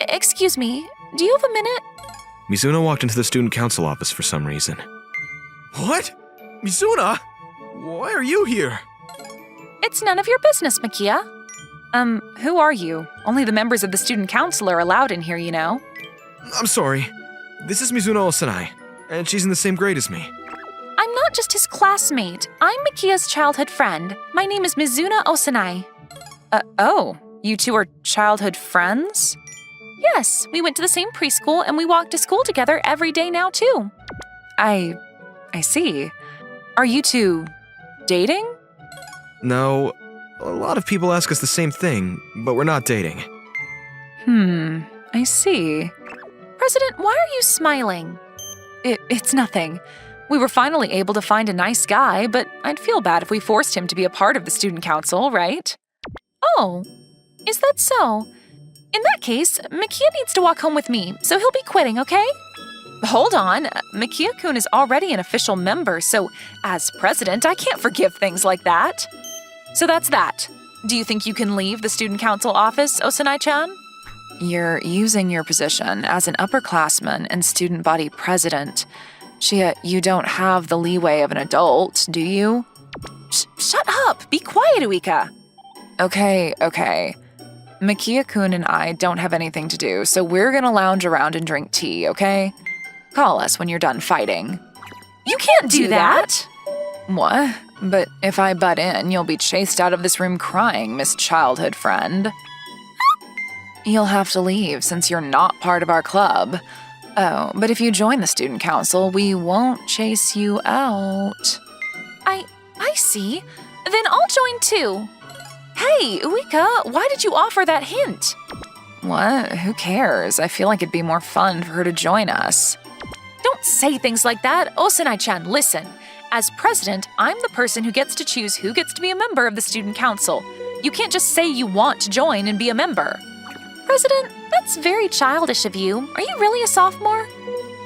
Excuse me, do you have a minute? Mizuno walked into the student council office for some reason. What? Mizuna? Why are you here? It's none of your business, Makia. Who are you? Only the members of the student council are allowed in here, you know. I'm sorry. This is Mizuno Osanai, and she's in the same grade as me. I'm not just his classmate. I'm Makia's childhood friend. My name is Mizuna Osanai. Oh, you two are childhood friends? Yes, we went to the same preschool and we walk to school together every day now, too. I see. Are you two dating? No, a lot of people ask us the same thing, but we're not dating. I see. President, why are you smiling? It's nothing. We were finally able to find a nice guy, but I'd feel bad if we forced him to be a part of the student council, right? Oh, is that so? In that case, Makia needs to walk home with me, so he'll be quitting, okay? Hold on, Makia-kun is already an official member, so as president, I can't forgive things like that. So that's that. Do you think you can leave the student council office, Osanai-chan? You're using your position as an upperclassman and student body president. Shia, you don't have the leeway of an adult, do you? Shut up! Be quiet, Uika! Okay. Makia-kun and I don't have anything to do, so we're gonna lounge around and drink tea, okay? Call us when you're done fighting. You can't do that! What? But if I butt in, you'll be chased out of this room crying, Miss Childhood Friend. You'll have to leave since you're not part of our club. Oh, but if you join the student council, we won't chase you out. I see. Then I'll join too. Hey, Uika, why did you offer that hint? What? Who cares? I feel like it'd be more fun for her to join us. Don't say things like that. Osanai-chan, listen. As president, I'm the person who gets to choose who gets to be a member of the student council. You can't just say you want to join and be a member. President, that's very childish of you. Are you really a sophomore?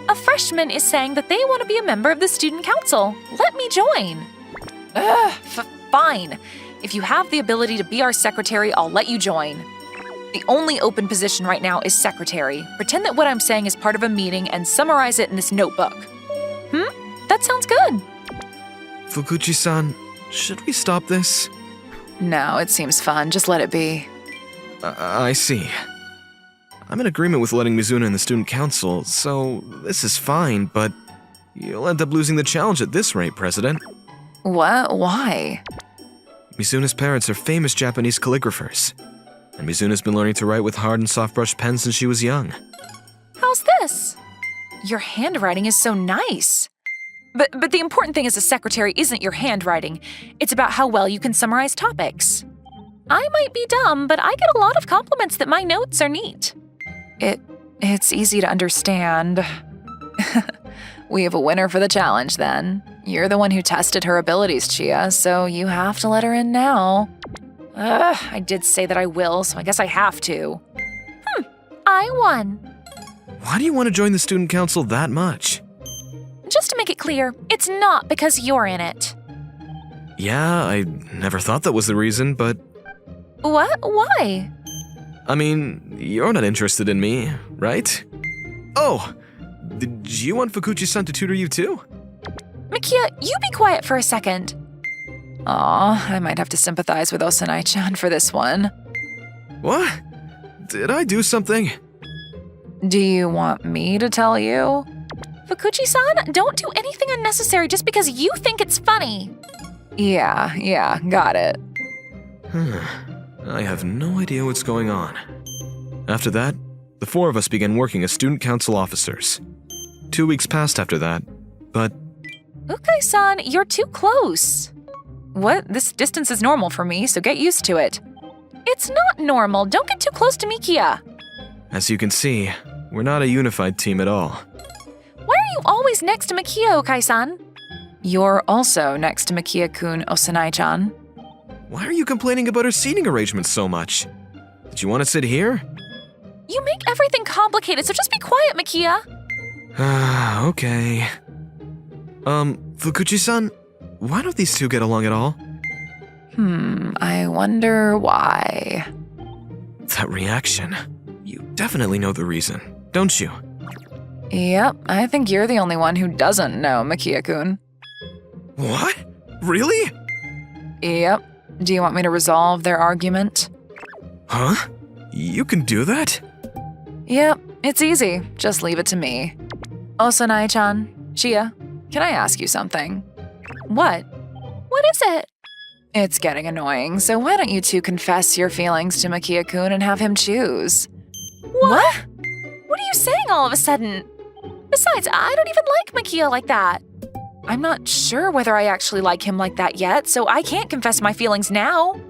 A freshman is saying that they want to be a member of the student council. Let me join. Fine. If you have the ability to be our secretary, I'll let you join. The only open position right now is secretary. Pretend that what I'm saying is part of a meeting and summarize it in this notebook. That sounds good. Fukuchi-san, should we stop this? No, it seems fun. Just let it be. I see. I'm in agreement with letting Mizuna in the student council, so this is fine, but you'll end up losing the challenge at this rate, President. What? Why? Mizuna's parents are famous Japanese calligraphers, and Mizuna's been learning to write with hard and soft brush pens since she was young. How's this? Your handwriting is so nice. But the important thing as a secretary isn't your handwriting. It's about how well you can summarize topics. I might be dumb, but I get a lot of compliments that my notes are neat. It's easy to understand. We have a winner for the challenge, then. You're the one who tested her abilities, Chia, so you have to let her in now. I did say that I will, so I guess I have to. I won. Why do you want to join the student council that much? Just to make it clear, it's not because you're in it. Yeah, I never thought that was the reason, but... What? Why? I mean, you're not interested in me, right? Oh, did you want Fukuchi-san to tutor you too? Makia, you be quiet for a second. Aw, I might have to sympathize with Osanai-chan for this one. What? Did I do something? Do you want me to tell you? Fukuchi-san, don't do anything unnecessary just because you think it's funny. Yeah, got it. I have no idea what's going on. After that, the four of us began working as student council officers. 2 weeks passed after that, but... Ukai-san, you're too close. What? This distance is normal for me, so get used to it. It's not normal. Don't get too close to Mikia. As you can see, we're not a unified team at all. Why are you always next to Makia, Ukai-san? You're also next to Makia-kun, Osanai-chan. Why are you complaining about her seating arrangements so much? Did you want to sit here? You make everything complicated, so just be quiet, Makia. Okay. Fukuchi-san, why don't these two get along at all? I wonder why. That reaction. You definitely know the reason, don't you? Yep, I think you're the only one who doesn't know, Makia-kun. What? Really? Yep. Do you want me to resolve their argument? Huh? You can do that? Yep, it's easy. Just leave it to me. Osanai-chan, Shia, can I ask you something? What? What is it? It's getting annoying, so why don't you two confess your feelings to Makia-kun and have him choose? What? What are you saying all of a sudden? Besides, I don't even like Makia like that. I'm not sure whether I actually like him like that yet, so I can't confess my feelings now.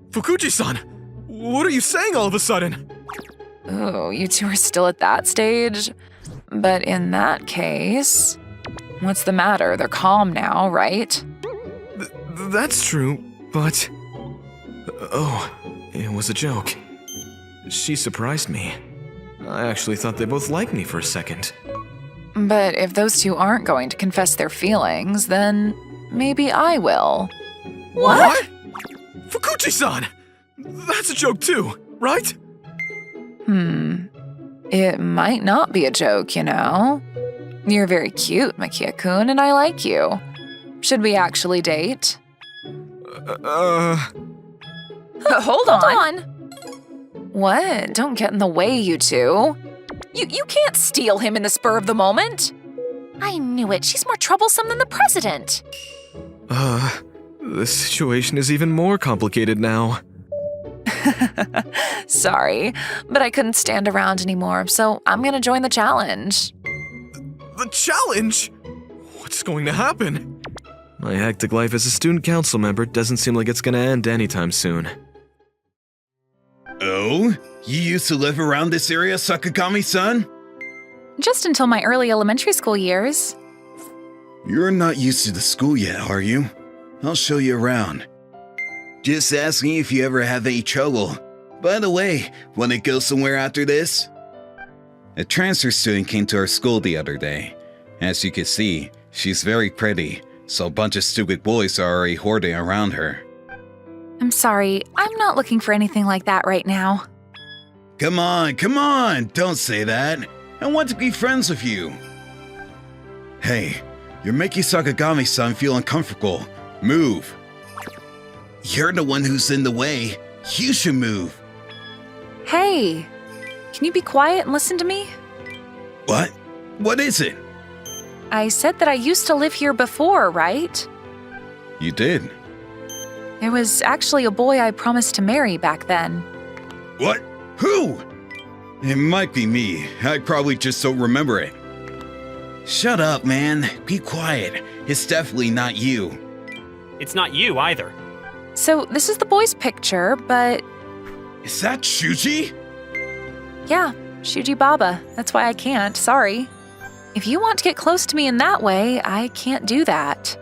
Fukuchi-san, what are you saying all of a sudden? Oh, you two are still at that stage? But in that case, what's the matter? They're calm now, right? That's true, but... Oh, it was a joke. She surprised me. I actually thought they both liked me for a second. But if those two aren't going to confess their feelings, then maybe I will. What? Fukuchi-san! That's a joke too, right? It might not be a joke, you know? You're very cute, Makia-kun, and I like you. Should we actually date? Hold on. What? Don't get in the way, you two. You can't steal him in the spur of the moment. I knew it. She's more troublesome than the president. The situation is even more complicated now. Sorry, but I couldn't stand around anymore, so I'm gonna join the challenge. The challenge? What's going to happen? My hectic life as a student council member doesn't seem like it's gonna end anytime soon. Oh? You used to live around this area, Sakagami-san? Just until my early elementary school years. You're not used to the school yet, are you? I'll show you around. Just asking if you ever have any trouble. By the way, wanna go somewhere after this? A transfer student came to our school the other day. As you can see, she's very pretty, so a bunch of stupid boys are already hoarding around her. I'm sorry, I'm not looking for anything like that right now. Come on, don't say that. I want to be friends with you. Hey, you're making Sakagami-san feel uncomfortable. Move. You're the one who's in the way. You should move. Hey, can you be quiet and listen to me? What? What is it? I said that I used to live here before, right? You did. There was actually a boy I promised to marry back then. What? Who? It might be me. I probably just don't remember it. Shut up, man. Be quiet. It's definitely not you. It's not you either. So this is the boy's picture, but Is that Shuji? yeah, Shuji Baba. That's why I can't, sorry. If you want to get close to me in that way, I can't do that.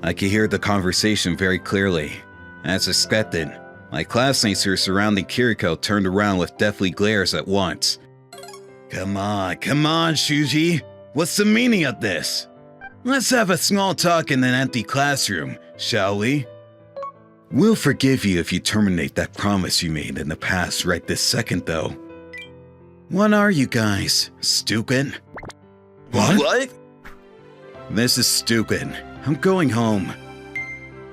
I could hear the conversation very clearly. As expected, my classmates who were surrounding Kiriko turned around with deathly glares at once. Come on, Shuji. What's the meaning of this? Let's have a small talk in an empty classroom, shall we? We'll forgive you if you terminate that promise you made in the past right this second, though. What are you guys? Stupid? What? This is stupid. I'm going home.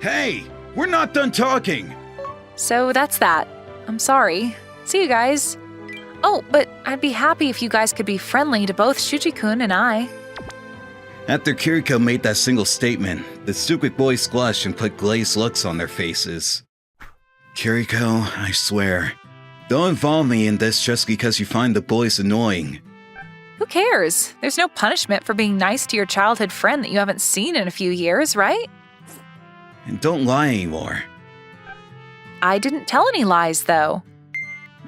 Hey, we're not done talking. So that's that. I'm sorry. See you guys. Oh, but I'd be happy if you guys could be friendly to both Shuji-kun and I. After Kiriko made that single statement, the stupid boys blushed and put glazed looks on their faces. Kiriko, I swear, don't involve me in this just because you find the boys annoying. Who cares? There's no punishment for being nice to your childhood friend that you haven't seen in a few years, right? And don't lie anymore. I didn't tell any lies, though.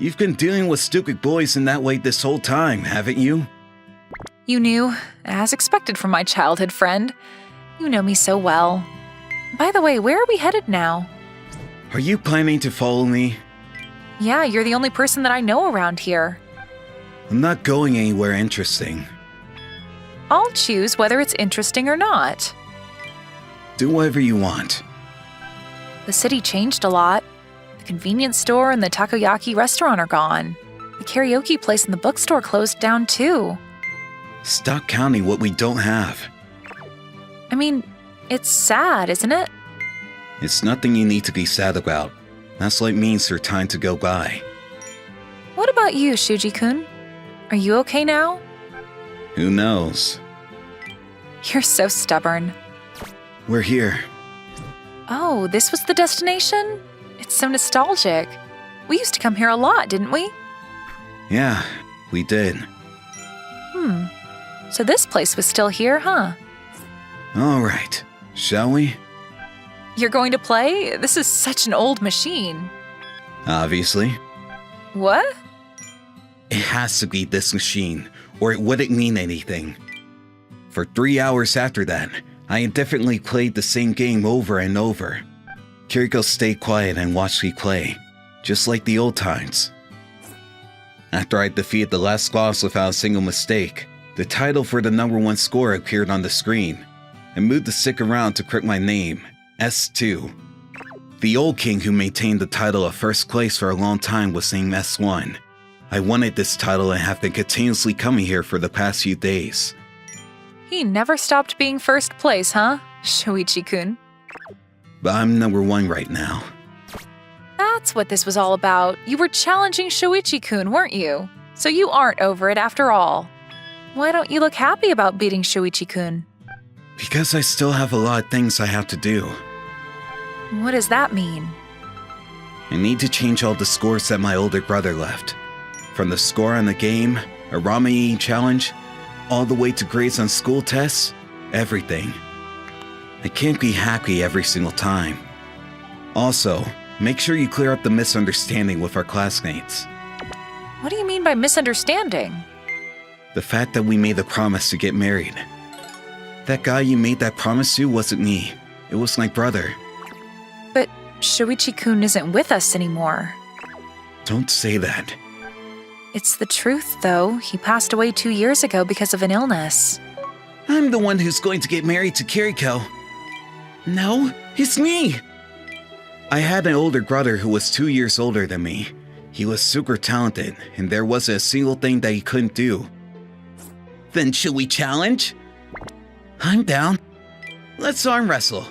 You've been dealing with stupid boys in that way this whole time, haven't you? You knew, as expected from my childhood friend. You know me so well. By the way, where are we headed now? Are you planning to follow me? Yeah, you're the only person that I know around here. I'm not going anywhere interesting. I'll choose whether it's interesting or not. Do whatever you want. The city changed a lot. The convenience store and the takoyaki restaurant are gone. The karaoke place and the bookstore closed down too. Stop counting what we don't have. I mean, it's sad, isn't it? It's nothing you need to be sad about. That's what it means for time to go by. What about you, Shuji-kun? Are you okay now? Who knows? You're so stubborn. We're here. Oh, this was the destination? It's so nostalgic. We used to come here a lot, didn't we? Yeah, we did. So this place was still here, huh? All right, shall we? You're going to play? This is such an old machine. Obviously. What? It has to be this machine, or it wouldn't mean anything. For 3 hours after that, I indifferently played the same game over and over. Kiriko stayed quiet and watched me play, just like the old times. After I defeated the last boss without a single mistake, the title for the #1 score appeared on the screen, and moved to stick around to correct my name, S2. The old king who maintained the title of first place for a long time was named S1. I wanted this title and have been continuously coming here for the past few days. He never stopped being first place, huh? Shuichi-kun. But I'm #1 right now. That's what this was all about. You were challenging Shuichi-kun, weren't you? So you aren't over it after all. Why don't you look happy about beating Shuichi-kun? Because I still have a lot of things I have to do. What does that mean? I need to change all the scores that my older brother left. From the score on the game, a ramen eating challenge, all the way to grades on school tests, everything. I can't be happy every single time. Also, make sure you clear up the misunderstanding with our classmates. What do you mean by misunderstanding? The fact that we made the promise to get married. That guy you made that promise to wasn't me. It was my brother. But Shuichi-kun isn't with us anymore. Don't say that. It's the truth, though. He passed away 2 years ago because of an illness. I'm the one who's going to get married to Kiriko. No, it's me! I had an older brother who was 2 years older than me. He was super talented, and there wasn't a single thing that he couldn't do. Then should we challenge? I'm down. Let's arm wrestle.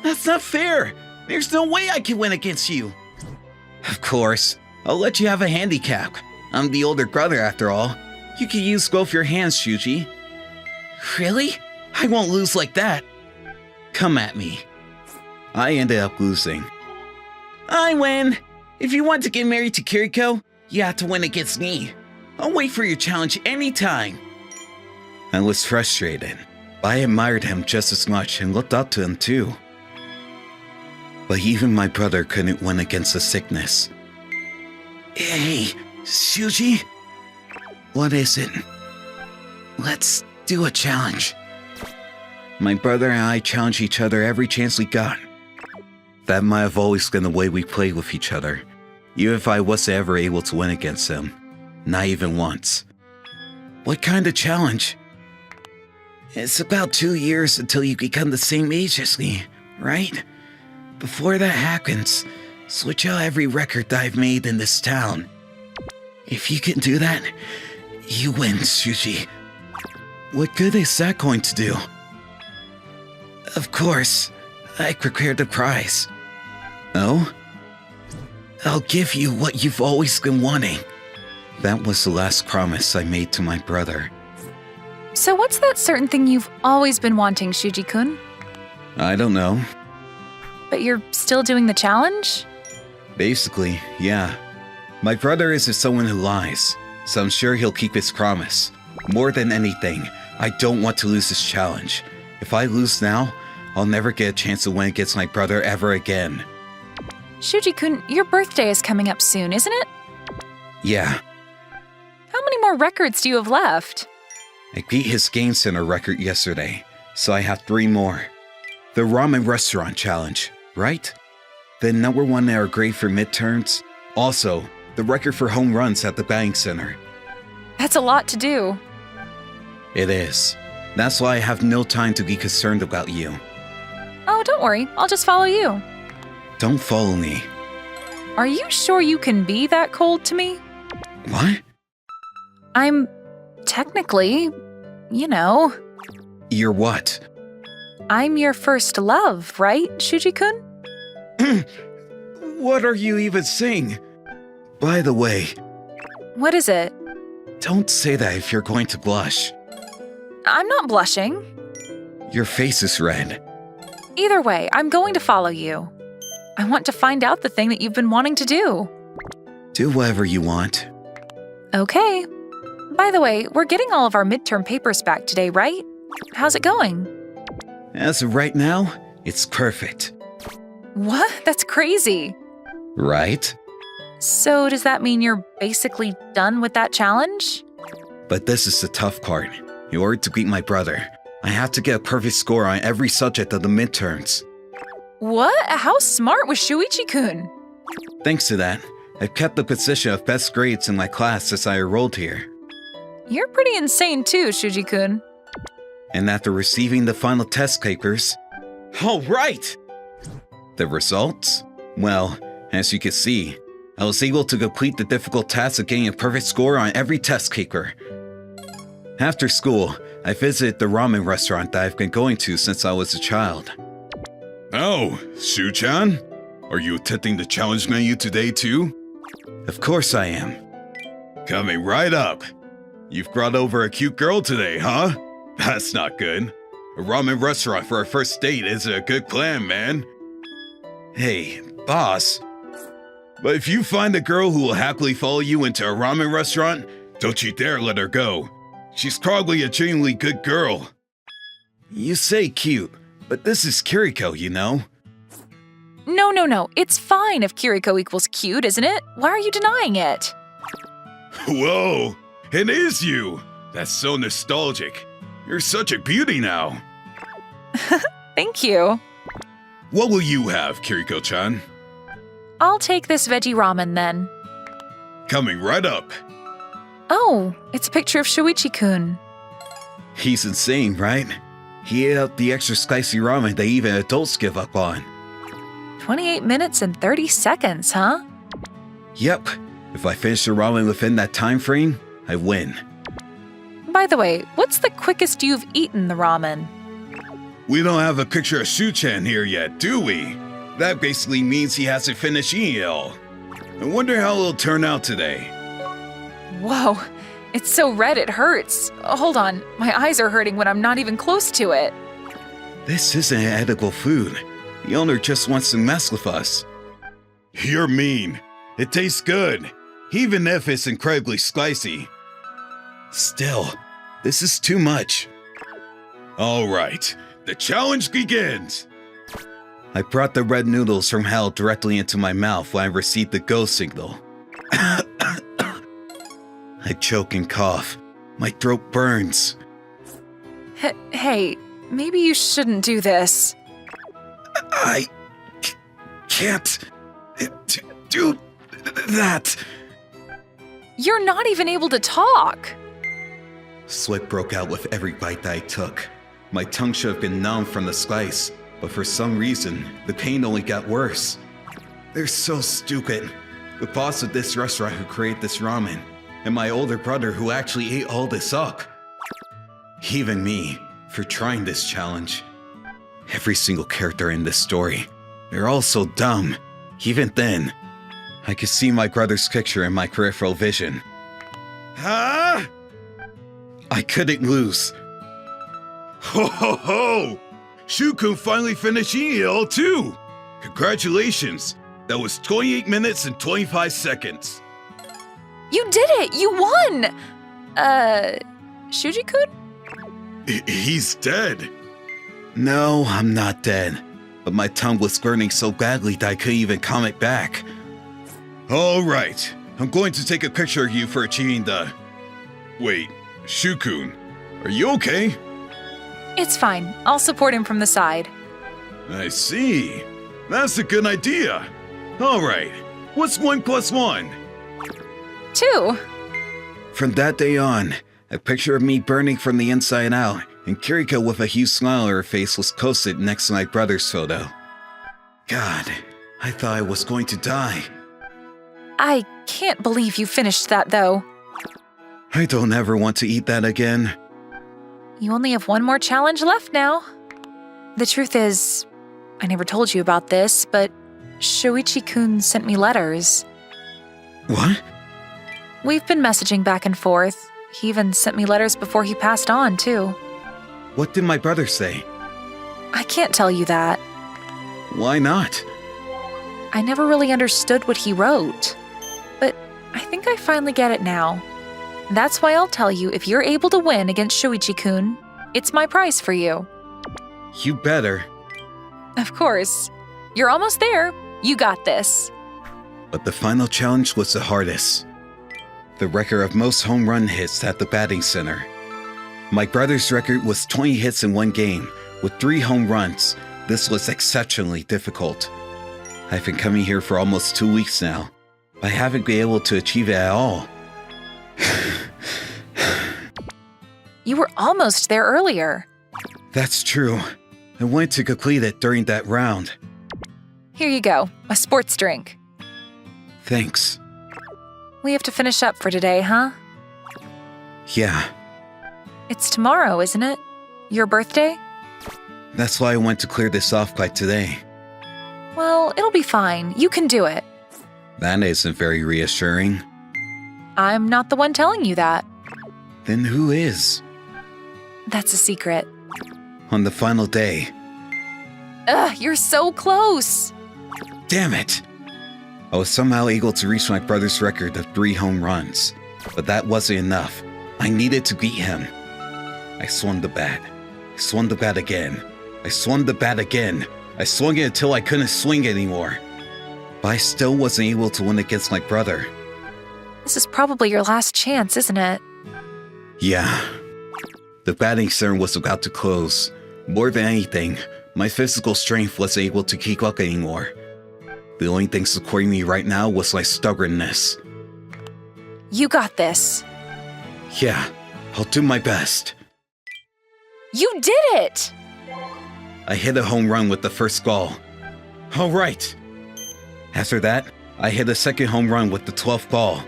That's not fair. There's no way I can win against you. Of course. I'll let you have a handicap. I'm the older brother after all. You can use both your hands, Shuji. Really? I won't lose like that. Come at me. I ended up losing. I win! If you want to get married to Kiriko, you have to win against me. I'll wait for your challenge anytime. I was frustrated, but I admired him just as much and looked up to him too. But even my brother couldn't win against the sickness. Hey, Shuji? What is it? Let's do a challenge. My brother and I challenge each other every chance we got. That might have always been the way we played with each other, even if I wasn't ever able to win against him. Not even once. What kind of challenge? It's about 2 years until you become the same age as me, right? Before that happens, switch out every record that I've made in this town. If you can do that, you win, Shuji. What good is that going to do? Of course, I prepared the prize. Oh? I'll give you what you've always been wanting. That was the last promise I made to my brother. So what's that certain thing you've always been wanting, Shuji-kun? I don't know. But you're still doing the challenge? Basically, yeah. My brother isn't someone who lies, so I'm sure he'll keep his promise. More than anything, I don't want to lose this challenge. If I lose now, I'll never get a chance to win against my brother ever again. Shuji-kun, your birthday is coming up soon, isn't it? Yeah. How many more records do you have left? I beat his Game Center record yesterday, so I have 3 more. The ramen restaurant challenge, right? The #1 in our grade for midterms. Also, the record for home runs at the batting center. That's a lot to do. It is. That's why I have no time to be concerned about you. Oh, don't worry. I'll just follow you. Don't follow me. Are you sure you can be that cold to me? What? I'm technically, you know, You're what? I'm your first love, right, Shuji-kun? What are you even saying? By the way, What is it? don't say that if you're going to blush. I'm not blushing. Your face is red. Either way, I'm going to follow you. I want to find out the thing that you've been wanting to do. Do whatever you want. Okay. By the way, we're getting all of our midterm papers back today, right? How's it going? As of right now, it's perfect. What? That's crazy. Right? So does that mean you're basically done with that challenge? But this is the tough part. In order to beat my brother, I have to get a perfect score on every subject of the midterms. What? How smart was Shuichi-kun? Thanks to that, I've kept the position of best grades in my class since I enrolled here. You're pretty insane too, Shuji-kun. And after receiving the final test papers... All right! The results? Well, as you can see, I was able to complete the difficult task of getting a perfect score on every test paper. After school, I visited the ramen restaurant that I've been going to since I was a child. Oh, Shu-chan? Are you attempting the challenge menu today too? Of course I am. Coming right up. You've brought over a cute girl today, huh? That's not good. A ramen restaurant for a first date isn't a good plan, man. Hey, boss. But if you find a girl who will happily follow you into a ramen restaurant, don't you dare let her go. She's probably a genuinely good girl. You say cute, but this is Kiriko, you know? No. It's fine if Kiriko equals cute, isn't it? Why are you denying it? Whoa, it is you. That's so nostalgic. You're such a beauty now. Thank you. What will you have, Kiriko-chan? I'll take this veggie ramen then. Coming right up. Oh, it's a picture of Shuichi-kun. He's insane, right? He ate up the extra spicy ramen that even adults give up on. 28 minutes and 30 seconds, huh? Yep. If I finish the ramen within that time frame, I win. By the way, what's the quickest you've eaten the ramen? We don't have a picture of Shu-chan here yet, do we? That basically means he hasn't finished eating it all. I wonder how it'll turn out today. Whoa, it's so red it hurts. Hold on, my eyes are hurting when I'm not even close to it. This isn't edible food. The owner just wants to mess with us. You're mean. It tastes good, even if it's incredibly spicy. Still, this is too much. All right, the challenge begins. I brought the red noodles from hell directly into my mouth when I received the go signal. I choke and cough. My throat burns. Hey, maybe you shouldn't do this. I can't do that. You're not even able to talk. Sweat broke out with every bite that I took. My tongue should have been numb from the spice, but for some reason, the pain only got worse. They're so stupid. The boss of this restaurant who created this ramen, and my older brother who actually ate all this up. Even me, for trying this challenge. Every single character in this story, they're all so dumb. Even then, I could see my brother's picture in my peripheral vision. Huh? I couldn't lose. Ho ho ho! Shu-kun finally finished eating it all too! Congratulations! That was 28 minutes and 25 seconds. You did it! You won! Shuji-kun? He's dead. No, I'm not dead. But my tongue was burning so badly that I couldn't even comment back. All right, I'm going to take a picture of you for achieving the... Wait, Shu-kun, are you okay? It's fine. I'll support him from the side. I see. That's a good idea. All right, what's 1 + 1? 2. From that day on, a picture of me burning from the inside out and Kiriko with a huge smile on her face was posted next to my brother's photo. God, I thought I was going to die. I can't believe you finished that, though. I don't ever want to eat that again. You only have one more challenge left now. The truth is, I never told you about this, but Shuichi-kun sent me letters. What? We've been messaging back and forth. He even sent me letters before he passed on, too. What did my brother say? I can't tell you that. Why not? I never really understood what he wrote. But I think I finally get it now. That's why I'll tell you, if you're able to win against Shuichi-kun, it's my prize for you. You better. Of course. You're almost there. You got this. But the final challenge was the hardest. The record of most home run hits at the batting center. My brother's record was 20 hits in one game, with 3 home runs. This was exceptionally difficult. I've been coming here for almost 2 weeks now. I haven't been able to achieve it at all. You were almost there earlier. That's true. I wanted to complete it during that round. Here you go, a sports drink. Thanks. We have to finish up for today, huh? Yeah, It's tomorrow, isn't it? Your birthday? that's why I want to clear this off by today. Well, it'll be fine. You can do it. That isn't very reassuring. I'm not the one telling you that. Then who is? That's a secret. On the final day. Ugh, you're so close. Damn it! I was somehow able to reach my brother's record of 3 home runs. But that wasn't enough. I needed to beat him. I swung the bat. I swung the bat again. I swung the bat again. I swung it until I couldn't swing anymore. But I still wasn't able to win against my brother. This is probably your last chance, isn't it? Yeah. The batting center was about to close. More than anything, my physical strength wasn't able to keep up anymore. The only thing supporting me right now was my stubbornness. You got this. Yeah, I'll do my best. You did it! I hit a home run with the first ball. All right. After that, I hit a second home run with the 12th ball.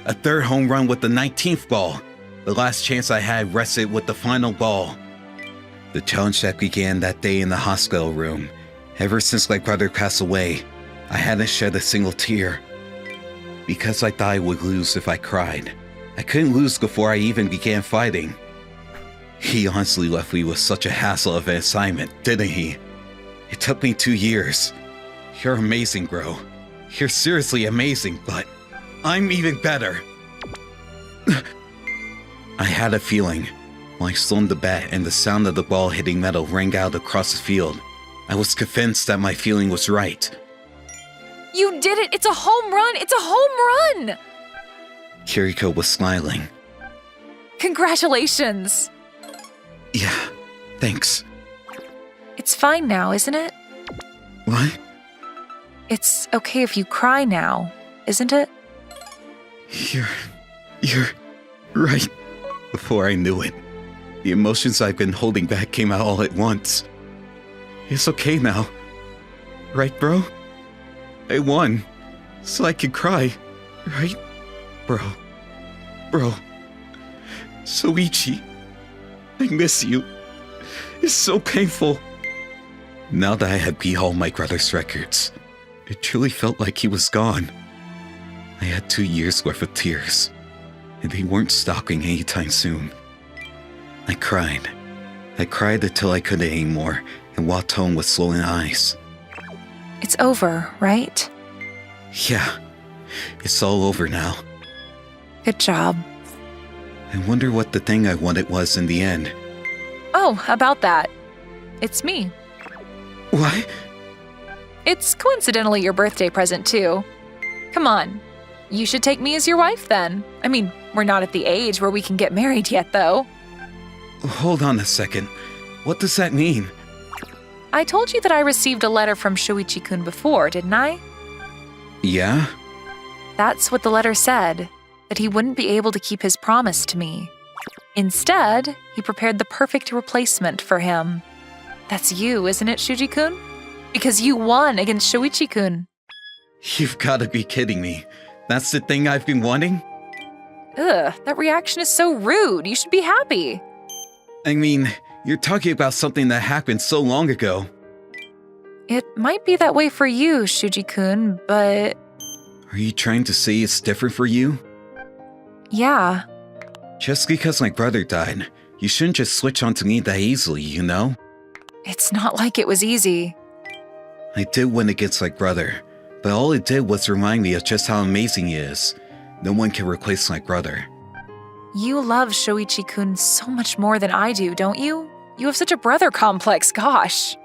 A third home run with the 19th ball. The last chance I had rested with the final ball. The challenge that began that day in the hospital room. Ever since my brother passed away, I hadn't shed a single tear. Because I thought I would lose if I cried. I couldn't lose before I even began fighting. He honestly left me with such a hassle of an assignment, didn't he? It took me 2 years. You're amazing, bro. You're seriously amazing, but I'm even better. I had a feeling. When I swung the bat and the sound of the ball hitting metal rang out across the field, I was convinced that my feeling was right. You did it! It's a home run! It's a home run! Kiriko was smiling. Congratulations! Yeah, thanks. It's fine now, isn't it? What? It's okay if you cry now, isn't it? You're right. Before I knew it, the emotions I've been holding back came out all at once. It's okay now. Right, bro? I won, so I can cry, right? Bro. Soichi, I miss you. It's so painful. Now that I had beat all my brother's records, it truly felt like he was gone. I had 2 years worth of tears, and they weren't stopping anytime soon. I cried. I cried until I couldn't anymore and walked home with swollen eyes. It's over, right? Yeah, it's all over now. Good job. I wonder what the thing I wanted was in the end. Oh, about that. It's me. What? It's coincidentally your birthday present, too. Come on. You should take me as your wife, then. I mean, we're not at the age where we can get married yet, though. Hold on a second. What does that mean? I told you that I received a letter from Shuichi-kun before, didn't I? Yeah? That's what the letter said, that he wouldn't be able to keep his promise to me. Instead, he prepared the perfect replacement for him. That's you, isn't it, Shuji-kun? Because you won against Shuichi-kun. You've gotta be kidding me. That's the thing I've been wanting? Ugh, that reaction is so rude. You should be happy. I mean, you're talking about something that happened so long ago. It might be that way for you, Shuji-kun, but Are you trying to say it's different for you? yeah. Just because my brother died, you shouldn't just switch onto me that easily, you know? It's not like it was easy. I did win against my brother, but all it did was remind me of just how amazing he is. No one can replace my brother. You love Shoichi-kun so much more than I do, don't you? You have such a brother complex, gosh.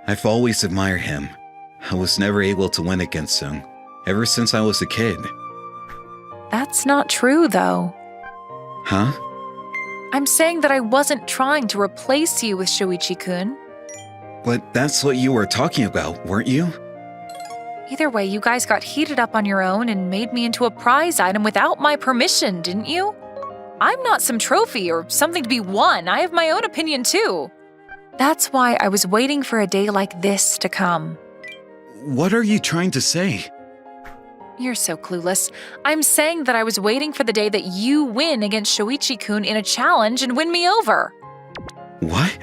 I've always admired him. I was never able to win against him, ever since I was a kid. That's not true, though. Huh? I'm saying that I wasn't trying to replace you with Shoichi-kun. But that's what you were talking about, weren't you? Either way, you guys got heated up on your own and made me into a prize item without my permission, didn't you? I'm not some trophy or something to be won. I have my own opinion, too. That's why I was waiting for a day like this to come. What are you trying to say? You're so clueless. I'm saying that I was waiting for the day that you win against Shoichi-kun in a challenge and win me over. What?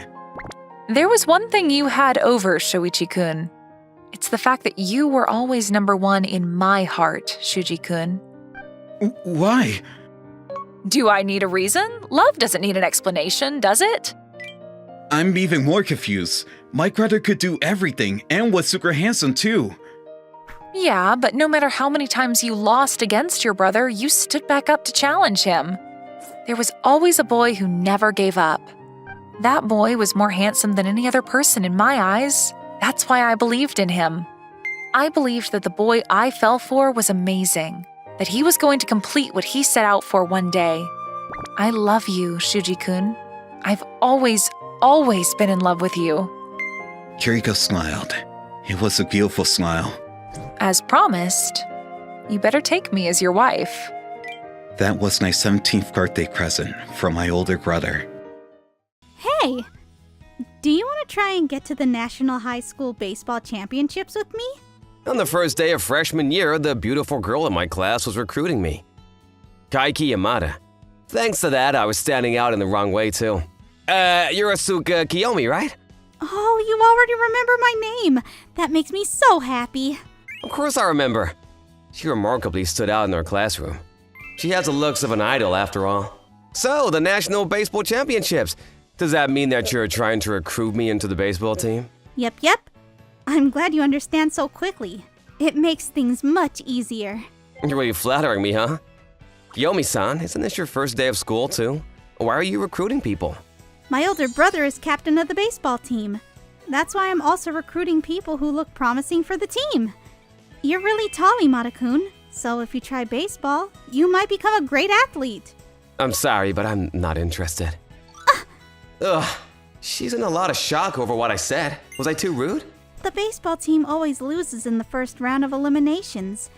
There was one thing you had over, Shoichi-kun. It's the fact that you were always number one in my heart, Shuji-kun. Why? Do I need a reason? Love doesn't need an explanation, does it? I'm even more confused. My brother could do everything and was super handsome too. Yeah, but no matter how many times you lost against your brother, you stood back up to challenge him. There was always a boy who never gave up. That boy was more handsome than any other person in my eyes. That's why I believed in him. I believed that the boy I fell for was amazing, that he was going to complete what he set out for one day. I love you, Shuji-kun. I've always been in love with you. Kiriko smiled. It was a beautiful smile. As promised, you better take me as your wife. That was my 17th birthday present from my older brother. Hey! Do you want to try and get to the National High School Baseball Championships with me? On the first day of freshman year, the beautiful girl in my class was recruiting me. Kaiki Yamada. Thanks to that, I was standing out in the wrong way, too. You're Asuka Kiyomi, right? Oh, you already remember my name. That makes me so happy. Of course I remember. She remarkably stood out in our classroom. She has the looks of an idol, after all. So, the National Baseball Championships. Does that mean that you're trying to recruit me into the baseball team? Yep. I'm glad you understand so quickly. It makes things much easier. You're really flattering me, huh? Kiyomi-san, isn't this your first day of school, too? Why are you recruiting people? My older brother is captain of the baseball team. That's why I'm also recruiting people who look promising for the team. You're really tall, Imada-kun, so if you try baseball, you might become a great athlete. I'm sorry, but I'm not interested. Ugh, she's in a lot of shock over what I said. Was I too rude? The baseball team always loses in the first round of eliminations.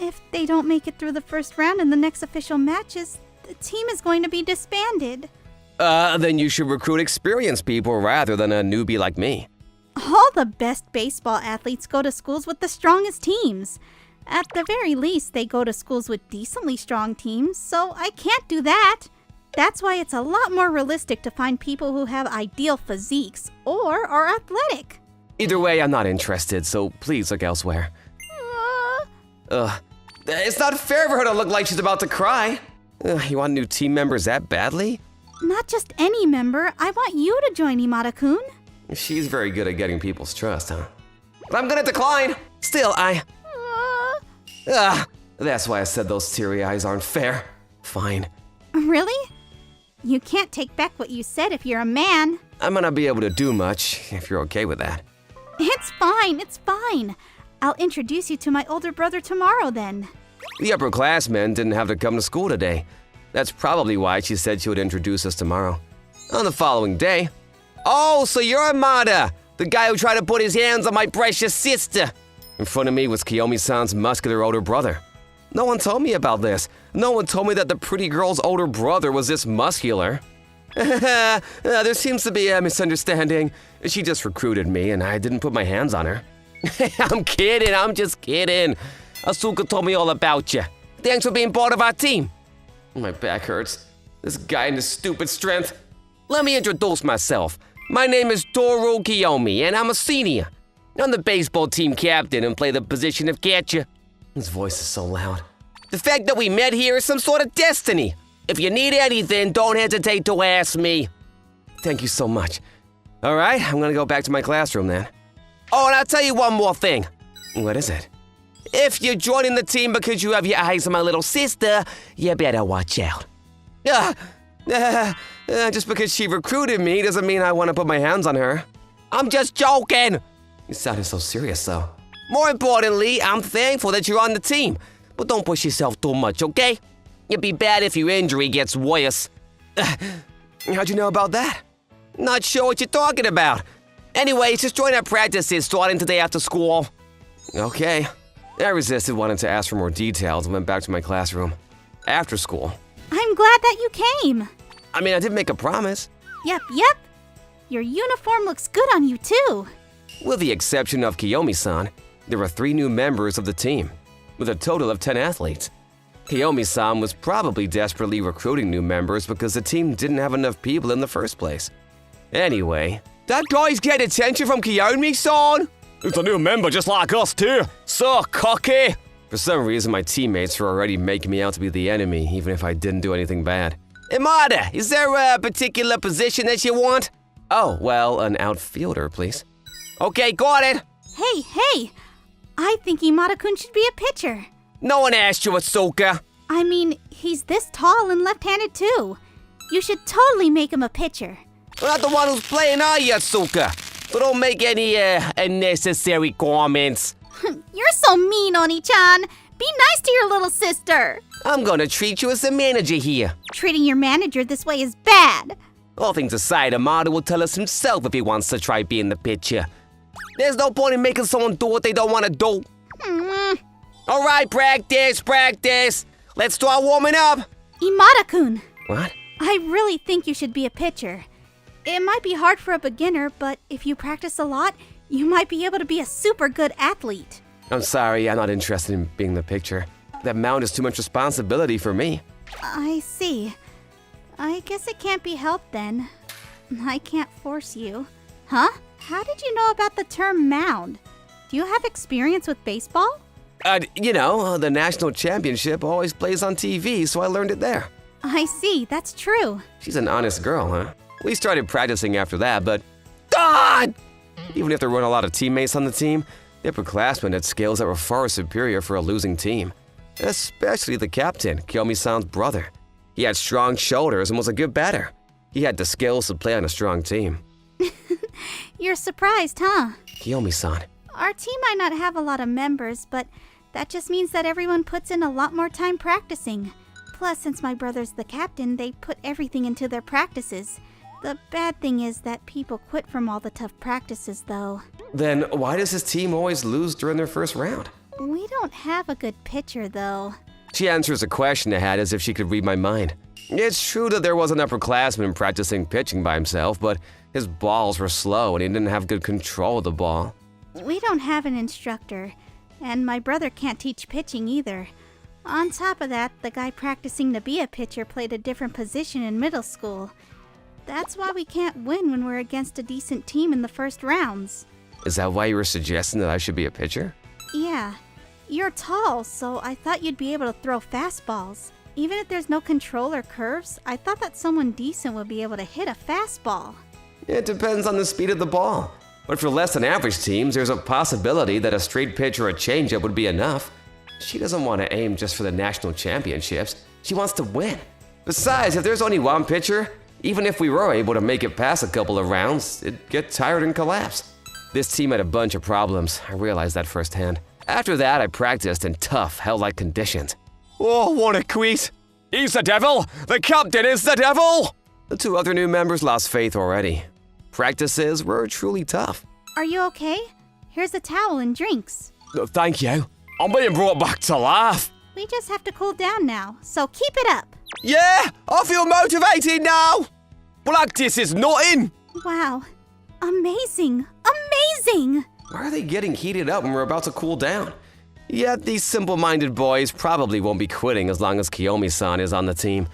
If they don't make it through the first round in the next official matches, the team is going to be disbanded. Then you should recruit experienced people rather than a newbie like me. All the best baseball athletes go to schools with the strongest teams. At the very least, they go to schools with decently strong teams, so I can't do that. That's why it's a lot more realistic to find people who have ideal physiques or are athletic. Either way, I'm not interested, so please look elsewhere. It's not fair for her to look like she's about to cry. You want new team members that badly? Not just any member, I want you to join Imada-kun. She's very good at getting people's trust, huh? But I'm gonna decline. Still, that's why I said those teary eyes aren't fair. Fine. Really? You can't take back what you said if you're a man. I'm gonna be able to do much, if you're okay with that. It's fine. I'll introduce you to my older brother tomorrow then. The upperclassmen didn't have to come to school today. That's probably why she said she would introduce us tomorrow. On the following day, oh, so you're Amada, the guy who tried to put his hands on my precious sister. In front of me was Kiyomi-san's muscular older brother. No one told me about this. No one told me that the pretty girl's older brother was this muscular. There seems to be a misunderstanding. She just recruited me and I didn't put my hands on her. I'm kidding, I'm just kidding. Asuka told me all about you. Thanks for being part of our team. My back hurts. This guy and his stupid strength. Let me introduce myself. My name is Toru Kiyomi, and I'm a senior. I'm the baseball team captain and play the position of catcher. His voice is so loud. The fact that we met here is some sort of destiny. If you need anything, don't hesitate to ask me. Thank you so much. All right, I'm gonna go back to my classroom then. Oh, and I'll tell you one more thing. What is it? If you're joining the team because you have your eyes on my little sister, you better watch out. Just because she recruited me doesn't mean I want to put my hands on her. I'm just joking. You sounded so serious, though. More importantly, I'm thankful that you're on the team. But don't push yourself too much, okay? It'd be bad if your injury gets worse. How'd you know about that? Not sure what you're talking about. Anyways, just join our practices starting today after school. Okay. I resisted wanting to ask for more details and went back to my classroom. After school. I'm glad that you came. I mean, I did make a promise. Yep. Your uniform looks good on you, too. With the exception of Kiyomi-san, there were 3 new members of the team, with a total of 10 athletes. Kiyomi-san was probably desperately recruiting new members because the team didn't have enough people in the first place. Anyway, that guy's getting attention from Kiyomi-san? It's a new member just like us too. So cocky. For some reason, my teammates were already making me out to be the enemy, even if I didn't do anything bad. Imada, is there a particular position that you want? Oh, well, an outfielder, please. Okay, got it. Hey, I think Imada-kun should be a pitcher. No one asked you, Asuka. I mean, he's this tall and left-handed too. You should totally make him a pitcher. I'm not the one who's playing, are you, Asuka? So don't make any unnecessary comments. You're so mean, Oni-chan. Be nice to your little sister. I'm gonna treat you as the manager here. Treating your manager this way is bad. All things aside, Amada will tell us himself if he wants to try being the pitcher. There's no point in making someone do what they don't want to do. All right, practice. Let's start warming up. Imada-kun. What? I really think you should be a pitcher. It might be hard for a beginner, but if you practice a lot, you might be able to be a super good athlete. I'm sorry, I'm not interested in being the pitcher. That mound is too much responsibility for me. I see. I guess it can't be helped then. I can't force you. Huh? How did you know about the term mound? Do you have experience with baseball? The national championship always plays on TV, so I learned it there. I see, that's true. She's an honest girl, huh? We started practicing after that, but God! Even if there weren't a lot of teammates on the team, the upperclassmen had skills that were far superior for a losing team. Especially the captain, Kiyomi-san's brother. He had strong shoulders and was a good batter. He had the skills to play on a strong team. You're surprised, huh? Kiyomi-san. Our team might not have a lot of members, but that just means that everyone puts in a lot more time practicing. Plus, since my brother's the captain, they put everything into their practices. The bad thing is that people quit from all the tough practices, though. Then why does his team always lose during their first round? We don't have a good pitcher, though. She answers a question I had as if she could read my mind. It's true that there was an upperclassman practicing pitching by himself, but his balls were slow and he didn't have good control of the ball. We don't have an instructor, and my brother can't teach pitching either. On top of that, the guy practicing to be a pitcher played a different position in middle school. That's why we can't win when we're against a decent team in the first rounds. Is that why you were suggesting that I should be a pitcher? Yeah. You're tall, so I thought you'd be able to throw fastballs. Even if there's no control or curves, I thought that someone decent would be able to hit a fastball. It depends on the speed of the ball. But for less than average teams, there's a possibility that a straight pitch or a changeup would be enough. She doesn't want to aim just for the national championships. She wants to win. Besides, if there's only one pitcher, even if we were able to make it past a couple of rounds, it'd get tired and collapse. This team had a bunch of problems. I realized that firsthand. After that, I practiced in tough, hell-like conditions. Oh, what a queat! He's the devil! The captain is the devil! The 2 other new members lost faith already. Practices were truly tough. Are you okay? Here's a towel and drinks. Thank you. I'm being brought back to life. We just have to cool down now, so keep it up. Yeah, I feel motivated now. Practice is nothing. Wow. Amazing. Amazing! Why are they getting heated up when we're about to cool down? Yet these simple-minded boys probably won't be quitting as long as Kiyomi-san is on the team.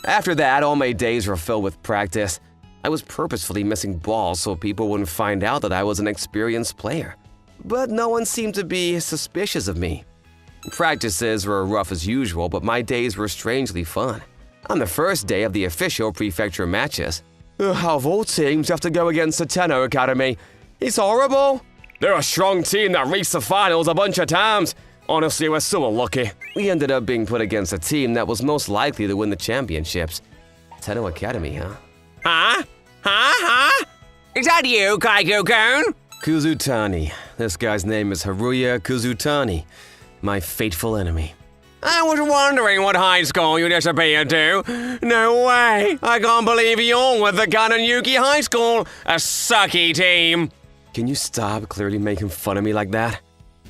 After that, all my days were filled with practice. I was purposefully missing balls so people wouldn't find out that I was an experienced player. But no one seemed to be suspicious of me. Practices were rough as usual, but my days were strangely fun. On the first day of the official prefecture matches, of all teams have to go against the Tenno Academy. It's horrible. They're a strong team that reached the finals a bunch of times. Honestly, we're so unlucky. We ended up being put against a team that was most likely to win the championships. Tenno Academy, huh? Huh? Is that you, Kaiko-kun? Kuzutani. This guy's name is Haruya Kuzutani, my fateful enemy. I was wondering what high school you disappeared to. No way! I can't believe you're with the Kanon Yuki High School, a sucky team. Can you stop clearly making fun of me like that?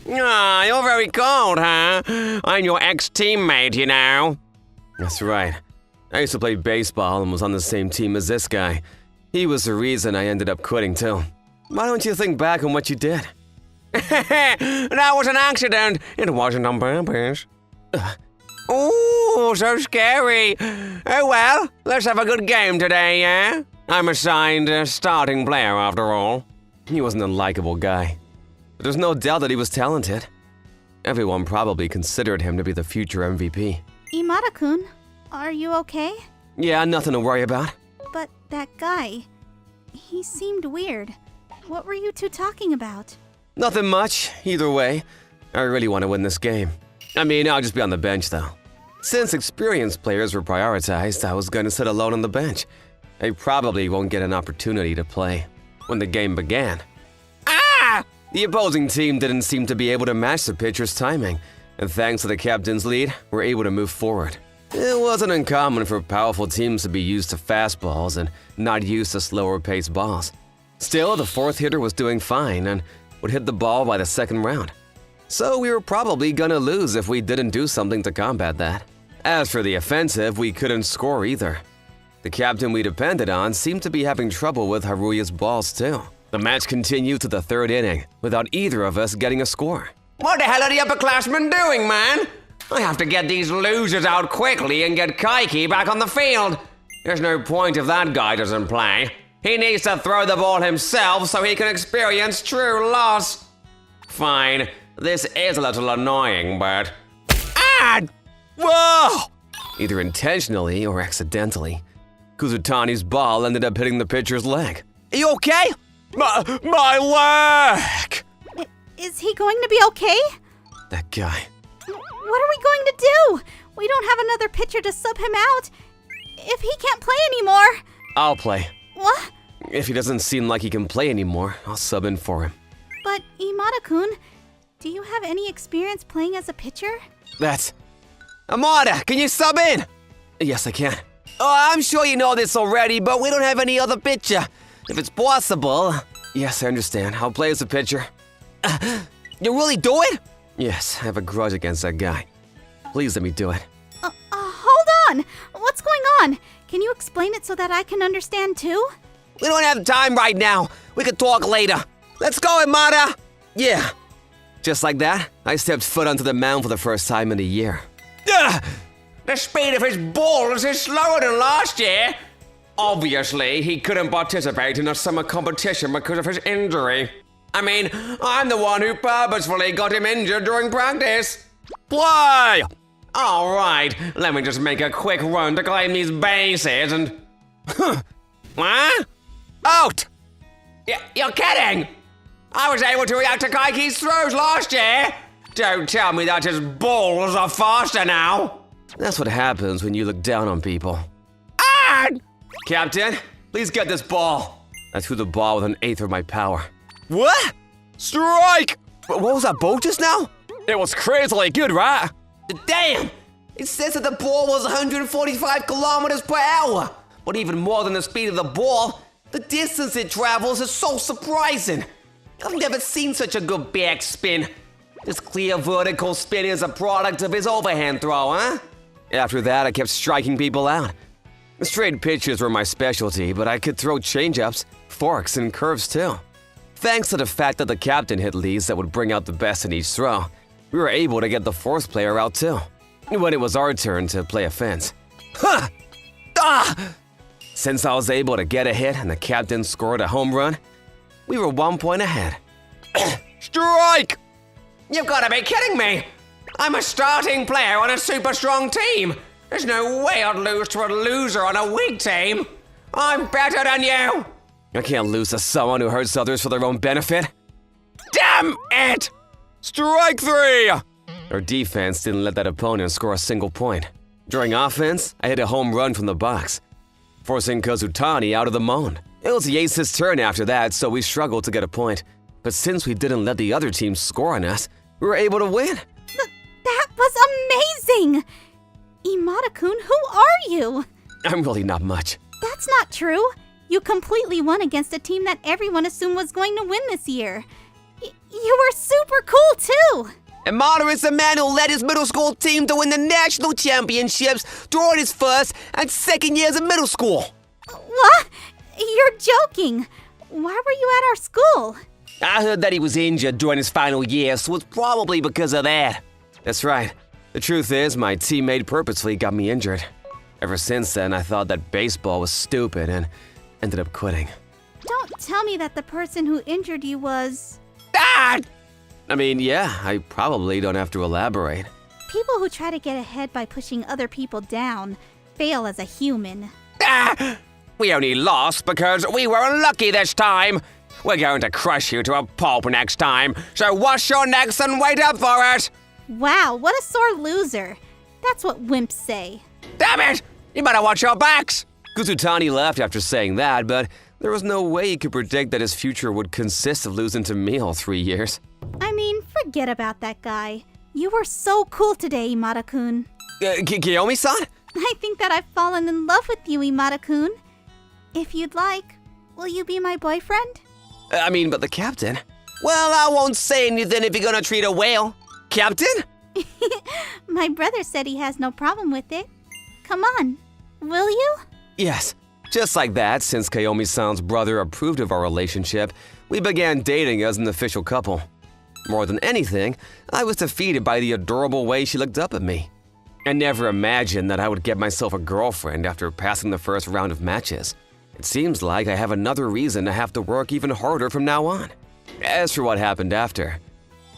Ah, you're very cold, huh? I'm your ex-teammate, you know. That's right. I used to play baseball and was on the same team as this guy. He was the reason I ended up quitting too. Why don't you think back on what you did? That was an accident. It wasn't on purpose. Ooh, so scary. Oh well, let's have a good game today, yeah? I'm assigned a starting player after all. He wasn't a likable guy. But there's no doubt that he was talented. Everyone probably considered him to be the future MVP. Imada-kun, are you okay? Yeah, nothing to worry about. But that guy, he seemed weird. What were you two talking about? Nothing much, either way. I really want to win this game. I mean, I'll just be on the bench though. Since experienced players were prioritized, I was going to sit alone on the bench. I probably won't get an opportunity to play. When the game began, the opposing team didn't seem to be able to match the pitcher's timing, and thanks to the captain's lead, we're able to move forward. It wasn't uncommon for powerful teams to be used to fastballs and not used to slower-paced balls. Still, the fourth hitter was doing fine and would hit the ball by the second round. So we were probably gonna lose if we didn't do something to combat that. As for the offensive, we couldn't score either. The captain we depended on seemed to be having trouble with Haruya's balls too. The match continued to the third inning, without either of us getting a score. What the hell are the upperclassmen doing, man? I have to get these losers out quickly and get Kaiki back on the field. There's no point if that guy doesn't play. He needs to throw the ball himself so he can experience true loss. Fine, this is a little annoying, but... Whoa! Either intentionally or accidentally, Kuzutani's ball ended up hitting the pitcher's leg. Are you okay? My leg! Is he going to be okay? That guy. What are we going to do? We don't have another pitcher to sub him out. If he can't play anymore... I'll play. What? If he doesn't seem like he can play anymore, I'll sub in for him. But Imada-kun, do you have any experience playing as a pitcher? That's... Amada, can you sub in? Yes, I can. Oh, I'm sure you know this already, but we don't have any other pitcher. If it's possible... Yes, I understand. I'll play as a pitcher. You really do it? Yes, I have a grudge against that guy. Please let me do it. Hold on! What's going on? Can you explain it so that I can understand too? We don't have time right now. We can talk later. Let's go, Amada! Yeah. Just like that, I stepped foot onto the mound for the first time in a year. The speed of his balls is slower than last year. Obviously, he couldn't participate in a summer competition because of his injury. I mean, I'm the one who purposefully got him injured during practice. Play! All right, let me just make a quick run to claim these bases and... What? Out! You're kidding! I was able to react to Kaiki's throws last year! Don't tell me that his balls are faster now! That's what happens when you look down on people. Captain, please get this ball. I threw the ball with 1/8 of my power. What? Strike! What was that ball just now? It was crazily good, right? Damn! It says that the ball was 145 kilometers per hour. But even more than the speed of the ball, the distance it travels is so surprising. I've never seen such a good backspin. This clear vertical spin is a product of his overhand throw, huh? After that, I kept striking people out. Straight pitches were my specialty, but I could throw changeups, forks, and curves too. Thanks to the fact that the captain hit leads that would bring out the best in each throw, we were able to get the fourth player out too, when it was our turn to play offense. Huh! Ah! Since I was able to get a hit and the captain scored a home run, we were 1 point ahead. Strike! You've got to be kidding me! I'm a starting player on a super strong team. There's no way I'd lose to a loser on a weak team. I'm better than you. I can't lose to someone who hurts others for their own benefit. Damn it! Strike 3! Our defense didn't let that opponent score a single point. During offense, I hit a home run from the box, forcing Kozutani out of the mound. It was the ace's turn after that, so we struggled to get a point. But since we didn't let the other team score on us, we were able to win. That was amazing! Imada-kun, who are you? I'm really not much. That's not true. You completely won against a team that everyone assumed was going to win this year. You were super cool, too! Imada is the man who led his middle school team to win the national championships during his first and second years of middle school. What? You're joking. Why were you at our school? I heard that he was injured during his final year, so it's probably because of that. That's right. The truth is, my teammate purposely got me injured. Ever since then, I thought that baseball was stupid and ended up quitting. Don't tell me that the person who injured you was... Ah! I mean, yeah, I probably don't have to elaborate. People who try to get ahead by pushing other people down fail as a human. Ah! We only lost because we were unlucky this time. We're going to crush you to a pulp next time, so wash your necks and wait up for it. Wow, what a sore loser. That's what wimps say. Damn it! You better watch your backs. Kusutani left after saying that, but there was no way he could predict that his future would consist of losing to me all 3 years. I mean, forget about that guy. You were so cool today, Imada-kun. Kiyomi-san? I think that I've fallen in love with you, Imada-kun. If you'd like, will you be my boyfriend? I mean, but the captain. Well, I won't say anything if you're gonna treat her well. Captain? My brother said he has no problem with it. Come on, will you? Yes. Just like that, since Kiyomi-san's brother approved of our relationship, we began dating as an official couple. More than anything, I was defeated by the adorable way she looked up at me. I never imagined that I would get myself a girlfriend after passing the first round of matches. It seems like I have another reason to have to work even harder from now on. As for what happened after,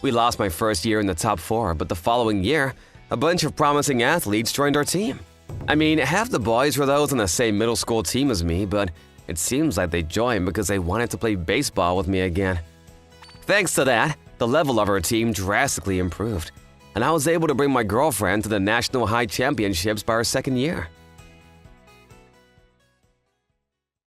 we lost my first year in the top 4, but the following year, a bunch of promising athletes joined our team. I mean, half the boys were those on the same middle school team as me, but it seems like they joined because they wanted to play baseball with me again. Thanks to that, the level of our team drastically improved, and I was able to bring my girlfriend to the National High Championships by our second year.